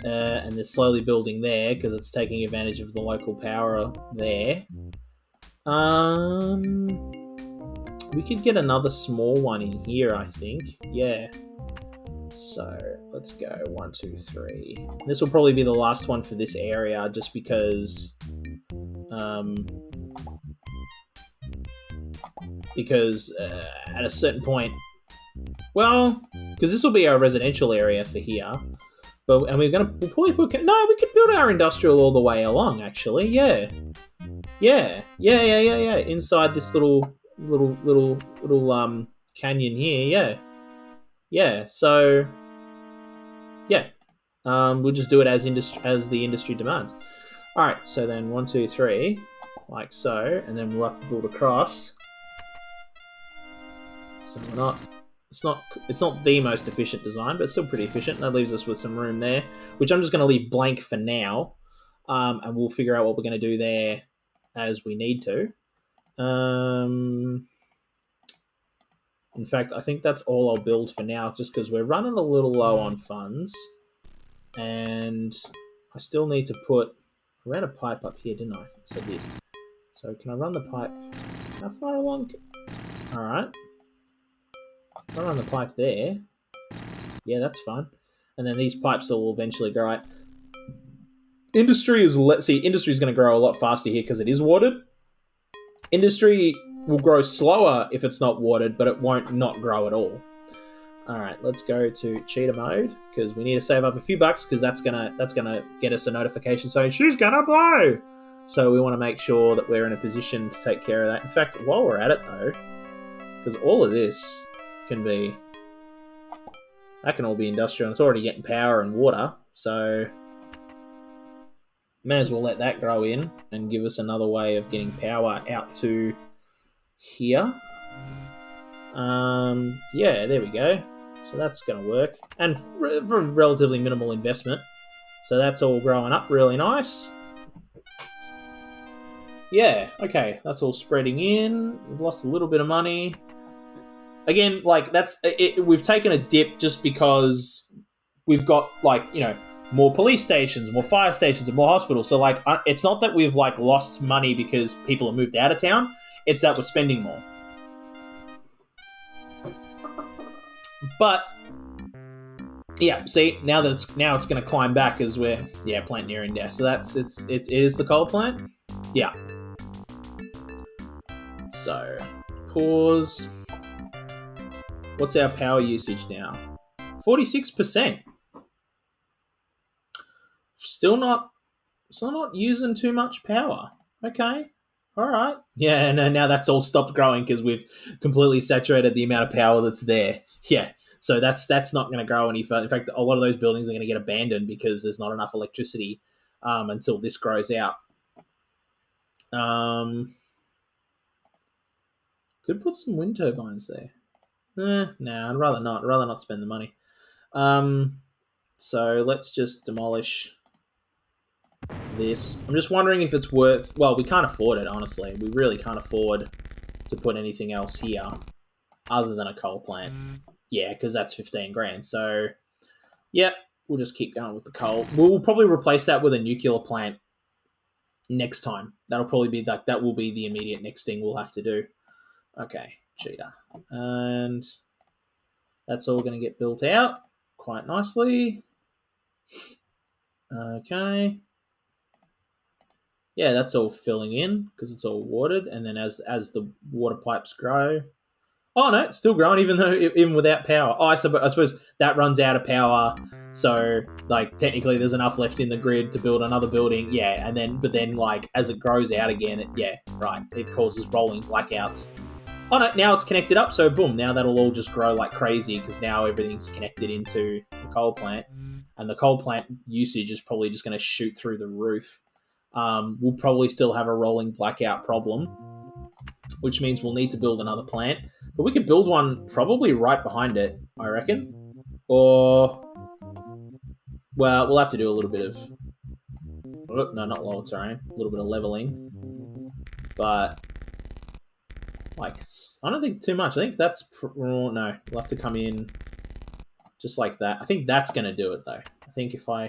S1: And they're slowly building there because it's taking advantage of the local power there. We could get another small one in here, I think. Yeah. So, let's go. 1, 2, 3. This will probably be the last one for this area just because... at a certain point, well, because this will be our residential area for here, and we'll probably put we could build our industrial all the way along. Actually, yeah, inside this little canyon here, yeah. So, yeah, we'll just do it as the industry demands. All right, so then 1, 2, 3, like so, and then we'll have to build across. So it's not the most efficient design, but it's still pretty efficient. That leaves us with some room there, which I'm just going to leave blank for now, and we'll figure out what we're going to do there as we need to. In fact, I think that's all I'll build for now, just because we're running a little low on funds, and I still need to put... I ran a pipe up here, didn't I? Yes, I did. So can I run the pipe? How far along? All right. I'll run the pipe there. Yeah, that's fine. And then these pipes will eventually grow out. Industry is going to grow a lot faster here because it is watered. Industry will grow slower if it's not watered, but it won't not grow at all. All right, let's go to cheater mode because we need to save up a few bucks because that's gonna get us a notification saying she's gonna blow. So we want to make sure that we're in a position to take care of that. In fact, while we're at it though, because all of this can all be industrial, and it's already getting power and water, so may as well let that grow in and give us another way of getting power out to here. Yeah, there we go. So that's going to work, and for relatively minimal investment. So that's all growing up really nice. Yeah, okay, that's all spreading in. We've lost a little bit of money. Again, like, that's it. We've taken a dip just because we've got, like, more police stations, more fire stations, and more hospitals. So, like, it's not that we've, like, lost money because people have moved out of town. It's that we're spending more. But, yeah, see, now it's going to climb back as we're, plant nearing death. So it is the coal plant? Yeah. So, pause. What's our power usage now? 46%. Still not using too much power. Okay. All right. Yeah, and now that's all stopped growing because we've completely saturated the amount of power that's there. Yeah. So that's not going to grow any further. In fact, a lot of those buildings are going to get abandoned because there's not enough electricity until this grows out. Could put some wind turbines there. No, I'd rather not. I'd rather not spend the money. So let's just demolish this. I'm just wondering if it's worth... Well, we can't afford it, honestly. We really can't afford to put anything else here other than a coal plant. Yeah, because that's 15 grand. So, yeah, we'll just keep going with the coal. We'll probably replace that with a nuclear plant next time. That'll probably be that will be the immediate next thing we'll have to do. Okay, cheater. And that's all going to get built out quite nicely. Okay. Yeah, that's all filling in because it's all watered. And then as the water pipes grow... Oh, no, it's still growing even without power. Oh, I suppose that runs out of power. So, like, technically there's enough left in the grid to build another building. Yeah, but then, like, as it grows out again, it causes rolling blackouts. Oh, no, now it's connected up. So, boom, now that'll all just grow like crazy because now everything's connected into the coal plant. And the coal plant usage is probably just going to shoot through the roof. We'll probably still have a rolling blackout problem, which means we'll need to build another plant. But we could build one probably right behind it, I reckon. Or, well, we'll have to do a little bit of... No, not lower terrain. A little bit of leveling. But, like, I don't think too much. I think that's... No, we'll have to come in just like that. I think that's going to do it, though. I think if I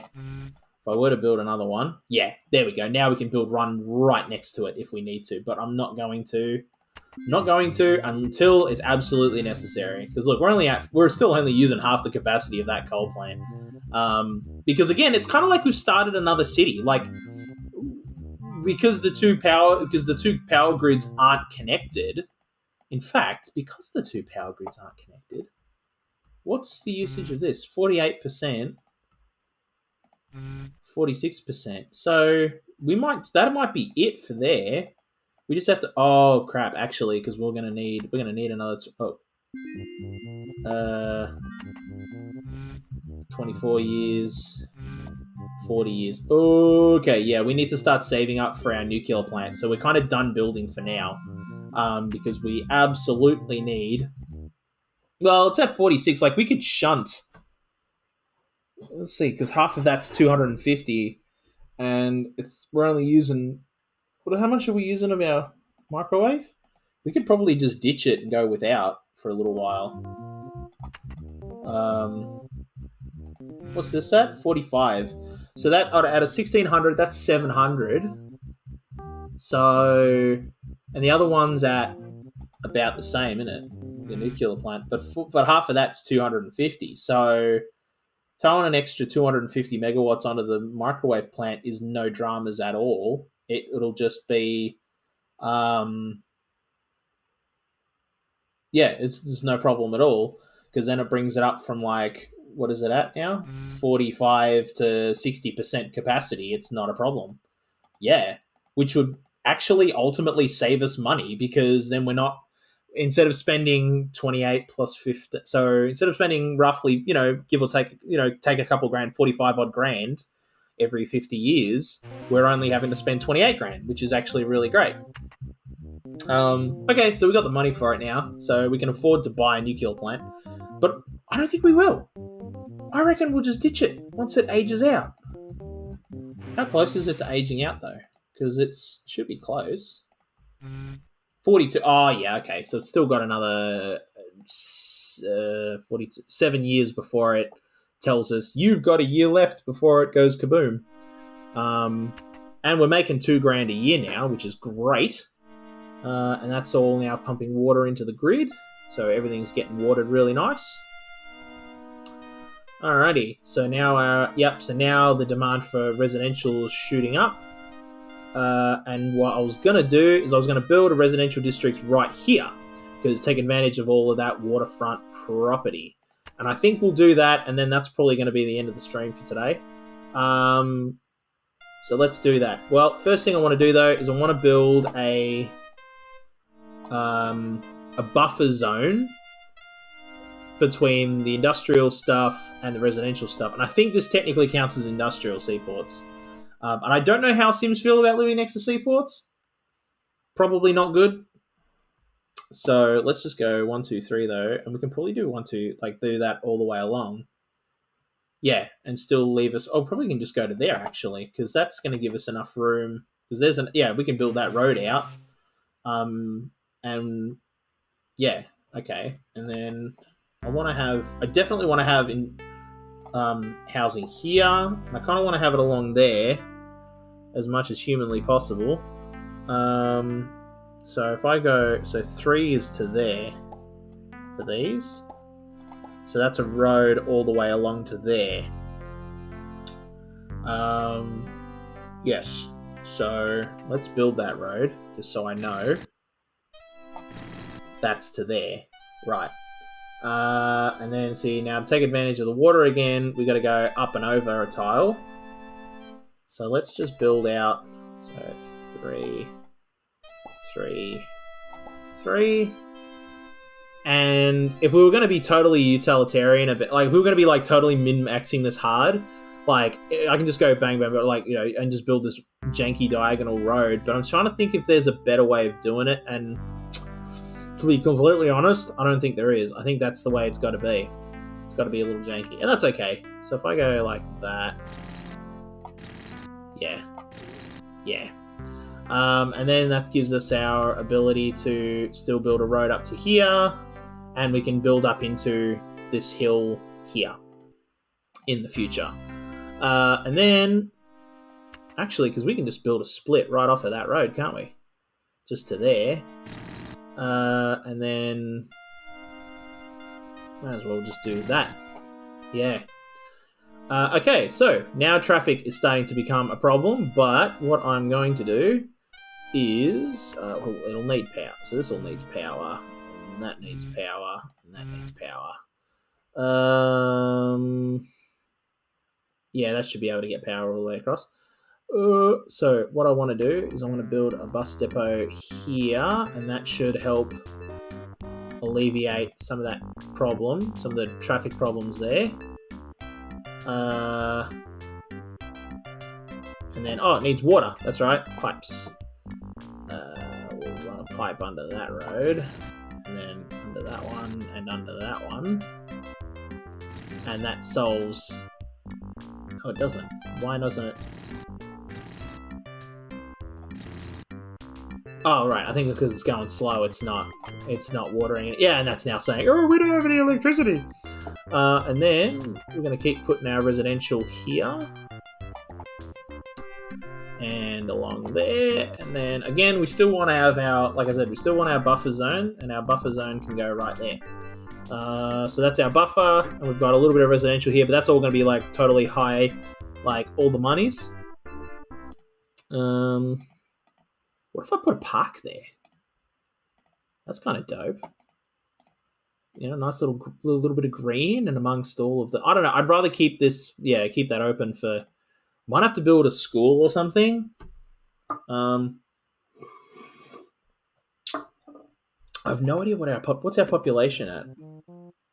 S1: were to build another one... Yeah, there we go. Now we can build one right next to it if we need to. But I'm not going to... Not going to until it's absolutely necessary. Because look, we're still only using half the capacity of that coal plant. Because again, it's kind of like we've started another city. Like because the two power grids aren't connected. In fact, because the two power grids aren't connected, what's the usage of this? 48%, 46%. So that might be it for there. We just have to... Oh, crap, actually, because we're gonna need another... 24 years, 40 years. Okay, yeah, we need to start saving up for our nuclear plant. So we're kind of done building for now, because we absolutely need... Well, it's at 46. Like, we could shunt. Let's see, because half of that's 250, and we're only using... How much are we using of our microwave? We could probably just ditch it and go without for a little while. What's this at? 45. So that out of 1,600, that's 700. So, and the other one's at about the same, isn't it? The nuclear plant, but half of that's 250. So throwing an extra 250 megawatts onto the microwave plant is no dramas at all. It'll just be, there's no problem at all, because then it brings it up from like, what is it at now? 45 to 60% capacity. It's not a problem. Yeah, which would actually ultimately save us money, because then we're not, instead of spending 28 plus 50, so instead of spending roughly, give or take, take a couple grand, 45 odd grand every 50 years, we're only having to spend 28 grand, which is actually really great. Okay, so we got the money for it now, so we can afford to buy a nuclear plant, but I don't think we will. I reckon we'll just ditch it once it ages out. How close is it to aging out, though? Because it should be close. 42. Oh, yeah, okay, so it's still got another 42, 7 years before it tells us you've got a year left before it goes kaboom. And we're making $2 grand a year now, which is great. And that's all now pumping water into the grid, so everything's getting watered really nice. Alrighty, so now now the demand for residential is shooting up. And what I was going to do is I was going to build a residential district right here, because take advantage of all of that waterfront property. And I think we'll do that, and then that's probably going to be the end of the stream for today. So let's do that. Well, first thing I want to do though is I want to build a buffer zone between the industrial stuff and the residential stuff. And I think this technically counts as industrial seaports. And I don't know how Sims feel about living next to seaports. Probably not good. So let's just go 1, 2, 3 though, and we can probably do 1, 2, like do that all the way along. Yeah, and still leave us. Oh, probably can just go to there actually, because that's going to give us enough room. Because there's we can build that road out. And yeah, okay, and then I definitely want to have in housing here. And I kind of want to have it along there as much as humanly possible. So if I go, 3 is to there for these. So that's a road all the way along to there. Yes. So let's build that road, just so I know. That's to there. Right. And then see, now to take advantage of the water again, we got to go up and over a tile. So let's just build out 3, 3, 3. And if we were going to be totally utilitarian, a bit, like if we were going to be like totally min-maxing this hard, like I can just go bang bang, like and just build this janky diagonal road. But I'm trying to think if there's a better way of doing it. And to be completely honest, I don't think there is. I think that's the way it's got to be. It's got to be a little janky, and that's okay. So if I go like that, yeah. And then that gives us our ability to still build a road up to here, and we can build up into this hill here in the future. And then, actually, because we can just build a split right off of that road, can't we? Just to there. And then, might as well just do that. Yeah. Okay, so now traffic is starting to become a problem, but what I'm going to do is, it'll need power. So this all needs power, and that needs power, and that needs power. Yeah, that should be able to get power all the way across. So what I want to do is I want to build a bus depot here, and that should help alleviate some of that problem, some of the traffic problems there. And then, it needs water. That's right, pipes. We'll run a pipe under that road, and then under that one, and under that one. And that solves... Oh, it doesn't. Why doesn't it? Oh, right. I think it's because it's going slow. It's not watering it. Yeah, and that's now saying, oh, we don't have any electricity. And then we're going to keep putting our residential here. And along there. And then, again, we still want to have our, like I said, we still want our buffer zone. And our buffer zone can go right there. So that's our buffer. And we've got a little bit of residential here. But that's all going to be, like, totally high, like, all the monies. What if I put a park there? That's kind of dope. You know, nice little bit of green and amongst all of the... I don't know. I'd rather keep this... Yeah, keep that open for... Might have to build a school or something. I have no idea what's our population at.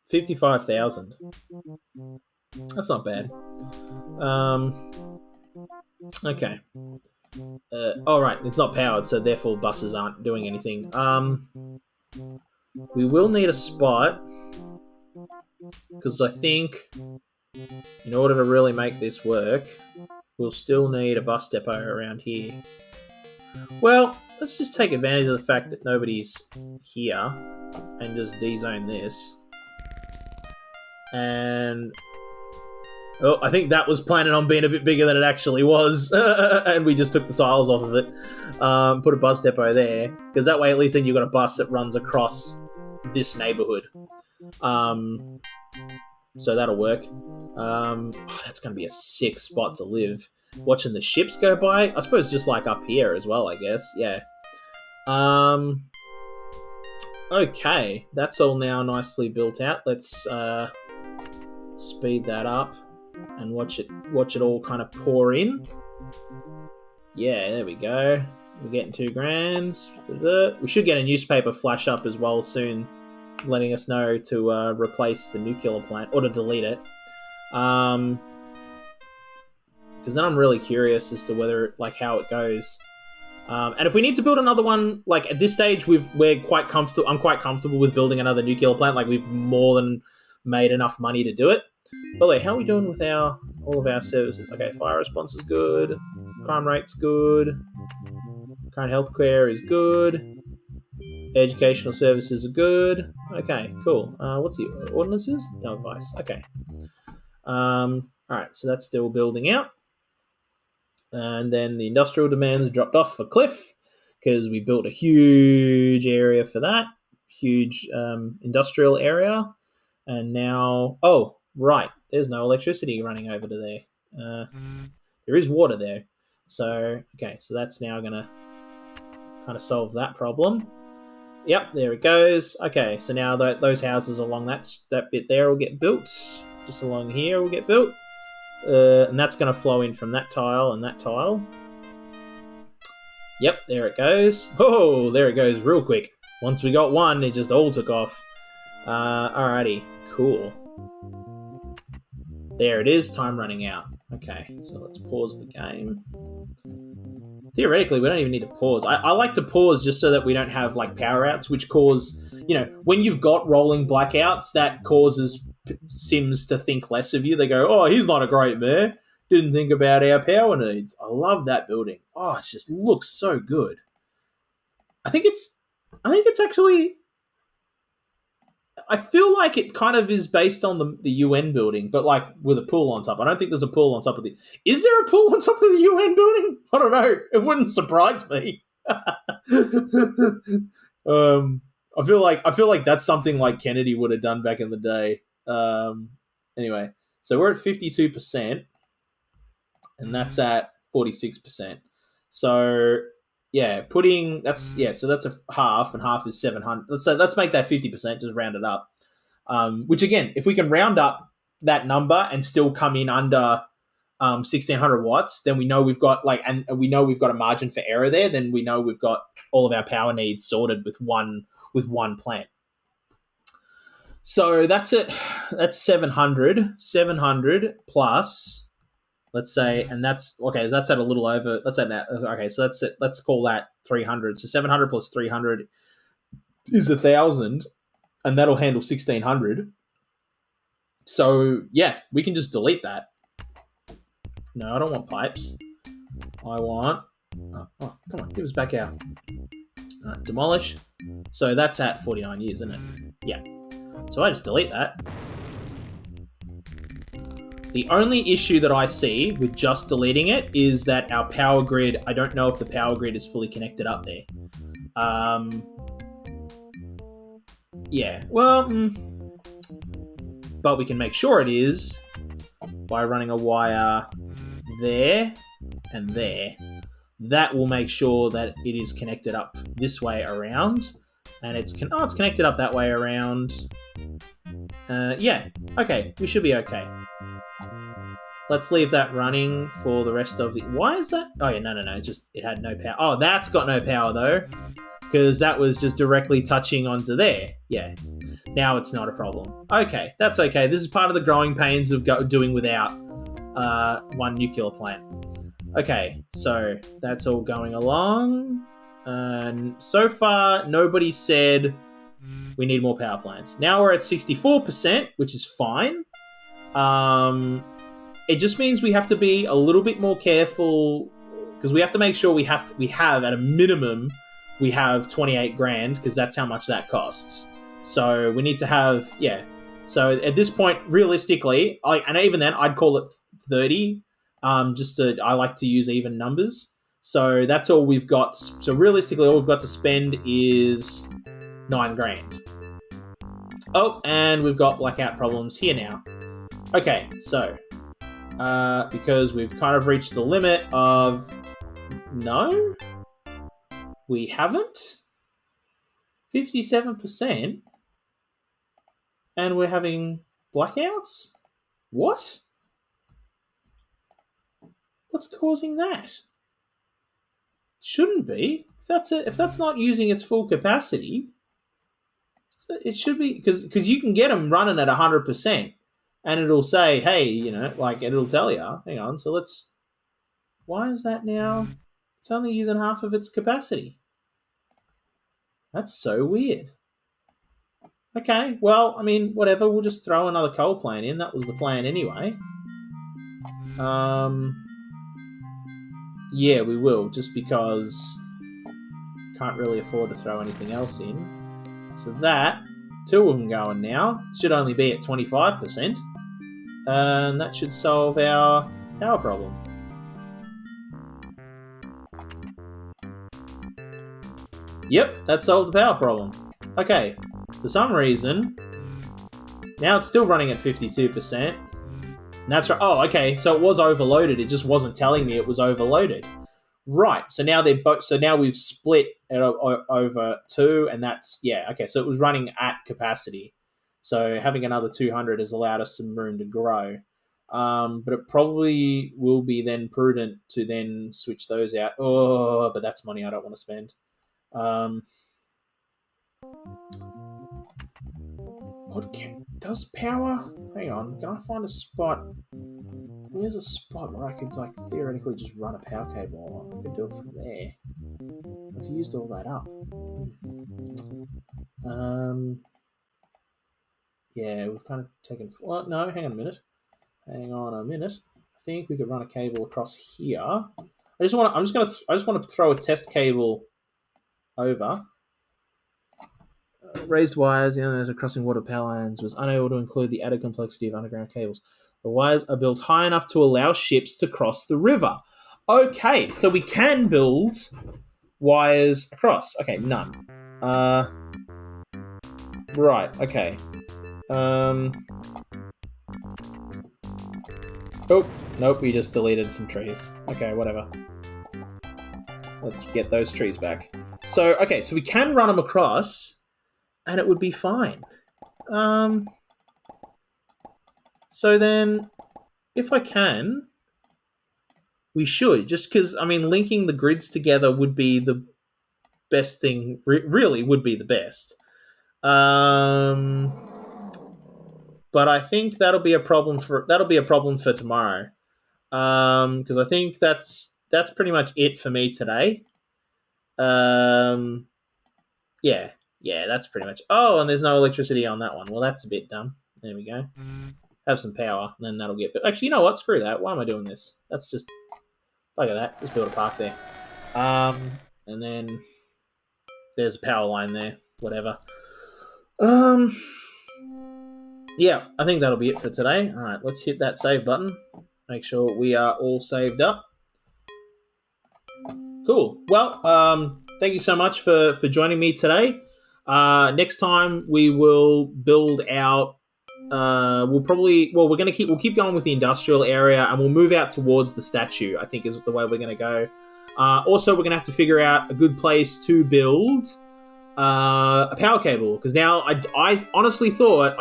S1: 55,000. That's not bad. Okay. Right, it's not powered, so therefore buses aren't doing anything. We will need a spot, because I think in order to really make this work, we'll still need a bus depot around here. Well, let's just take advantage of the fact that nobody's here and just de-zone this. And... Oh, I think that was planning on being a bit bigger than it actually was. And we just took the tiles off of it. Put a bus depot there. Because that way, at least then you've got a bus that runs across this neighborhood. So that'll work. That's going to be a sick spot to live. Watching the ships go by. I suppose just like up here as well, I guess. Yeah. Okay. That's all now nicely built out. Let's speed that up and watch it all kind of pour in. Yeah, there we go. We're getting $2,000. We should get a newspaper flash up as well soon, letting us know to replace the nuclear plant or to delete it. Because then I'm really curious as to whether how it goes. And if we need to build another one, at this stage, we're quite comfortable. I'm quite comfortable with building another nuclear plant. We've more than made enough money to do it. But how are we doing with all of our services? Okay, fire response is good. Crime rate's good. Current healthcare is good. Educational services are good. Okay, cool. What's the ordinances? No advice. Okay. All right, so that's still building out. And then the industrial demands dropped off for Cliff because we built a huge area for that. Huge industrial area. And now, oh, right, there's no electricity running over to there. There is water there. So, okay, so that's now going to kind of solve that problem. Yep, there it goes. Okay, so now those houses along that bit there will get built. Just along here will get built. And that's going to flow in from that tile and that tile. Yep, there it goes. Oh, there it goes real quick. Once we got one, it just all took off. Alrighty, cool. There it is, time running out. Okay, so let's pause the game. Theoretically, we don't even need to pause. I like to pause just so that we don't have power outs, which cause, when you've got rolling blackouts, that causes Sims to think less of you. They go, oh, he's not a great mayor. Didn't think about our power needs. I love that building. Oh, it just looks so good. I think it's actually, I feel like it kind of is based on the UN building, but with a pool on top. I don't think there's a pool on top of the. Is there a pool on top of the UN building? I don't know. It wouldn't surprise me. I feel like that's something Kennedy would have done back in the day. Anyway, so we're at 52%, and that's at 46%. So yeah, so that's a half, and half is 700. Let's make that 50%. Just round it up. Which again, if we can round up that number and still come in under 1600 watts, then we know we've got and we know we've got a margin for error there. Then we know we've got all of our power needs sorted with one plant. So that's it. That's 700 plus. Let's say, and that's okay. That's at a little over. That's at okay. So that's it. Let's call that 300. So 700 plus 300 is 1,000, and that'll handle 1,600. So yeah, we can just delete that. No, I don't want pipes. I want. Oh, come on, give us back out. Demolish. So that's at 49 years, isn't it? Yeah. So I just delete that. The only issue that I see with just deleting it is that our power grid, I don't know if the power grid is fully connected up there. Yeah, well, but we can make sure it is by running a wire there and there. That will make sure that it is connected up this way around. And it's connected up that way around. Yeah, okay, we should be okay. Let's leave that running for the rest of the... Why is that? Oh, yeah, no. It had no power. Oh, that's got no power, though. Because that was just directly touching onto there. Yeah. Now it's not a problem. Okay, that's okay. This is part of the growing pains of doing without one nuclear plant. Okay, so that's all going along. And so far, nobody said we need more power plants. Now we're at 64%, which is fine. It just means we have to be a little bit more careful because we have to make sure we have at a minimum we have 28 grand because that's how much that costs. So we need to have So at this point, realistically, and even then, I'd call it 30. I like to use even numbers. So that's all we've got. So realistically, all we've got to spend is 9 grand. Oh, and we've got blackout problems here now. Okay, so because we've kind of reached the limit of... No? We haven't? 57%? And we're having blackouts? What? What's causing that? Shouldn't be. If that's not using its full capacity, it should be because you can get them running at 100%, and it'll say, hey, like it'll tell you. Hang on. So let's. Why is that now? It's only using half of its capacity. That's so weird. Okay, well, I mean, whatever. We'll just throw another coal plant in. That was the plan anyway. Yeah, we will, just because can't really afford to throw anything else in. So that, 2 of them going now. Should only be at 25%. And that should solve our power problem. Yep, that solved the power problem. Okay, for some reason, now it's still running at 52%. And that's right. Oh, okay, so it was overloaded. It just wasn't telling me it was overloaded. Right, so now they're both. So now we've split it over 2, and that's okay. So it was running at capacity. So having another 200 has allowed us some room to grow. But it probably will be then prudent to then switch those out. Oh, but that's money I don't want to spend. Does power? Hang on, can I find a spot? Where's a spot where I could theoretically just run a power cable? I could do it from there. I've used all that up. Yeah, we've kind of taken. Well, no, hang on a minute. I think we could run a cable across here. I just want to throw a test cable over. Raised wires, as a crossing water power lines, was unable to include the added complexity of underground cables. The wires are built high enough to allow ships to cross the river. Okay, so we can build wires across. Okay, none. Right, okay. Oh, nope, we just deleted some trees. Okay, whatever. Let's get those trees back. So, okay, so we can run them across, and it would be fine. So then, if I can, we should. Just because, linking the grids together would be the best thing. Really would be the best. But I think that'll be a problem for tomorrow. Because I think that's pretty much it for me today. Yeah, that's pretty much. Oh, and there's no electricity on that one. Well, that's a bit dumb. There we go. Have some power, and then that'll get. But actually, you know what? Screw that. Why am I doing this? That's just. Look at that. Just build a park there. And then there's a power line there. Whatever. Yeah, I think that'll be it for today. All right, let's hit that save button. Make sure we are all saved up. Cool. Well, thank you so much for joining me today. Next time we will build out. We'll keep going with the industrial area, and we'll move out towards the statue. I think is the way we're going to go. Also, we're going to have to figure out a good place to build a power cable, because now I honestly thought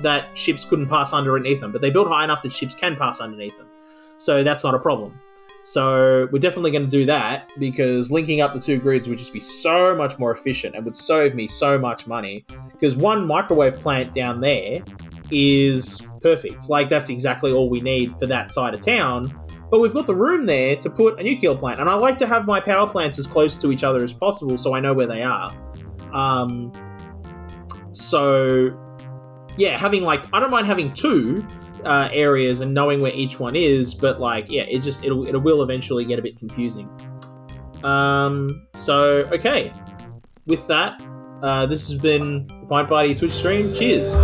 S1: that ships couldn't pass underneath them, but they built high enough that ships can pass underneath them, so that's not a problem. So we're definitely going to do that, because linking up the 2 grids would just be so much more efficient and would save me so much money, because one microwave plant down there is perfect. That's exactly all we need for that side of town. But we've got the room there to put a nuclear plant. And I like to have my power plants as close to each other as possible so I know where they are. So, yeah, I don't mind having 2 areas and knowing where each one is, but it will eventually get a bit confusing. So, okay. With that, this has been the Pint Party Twitch stream. Cheers.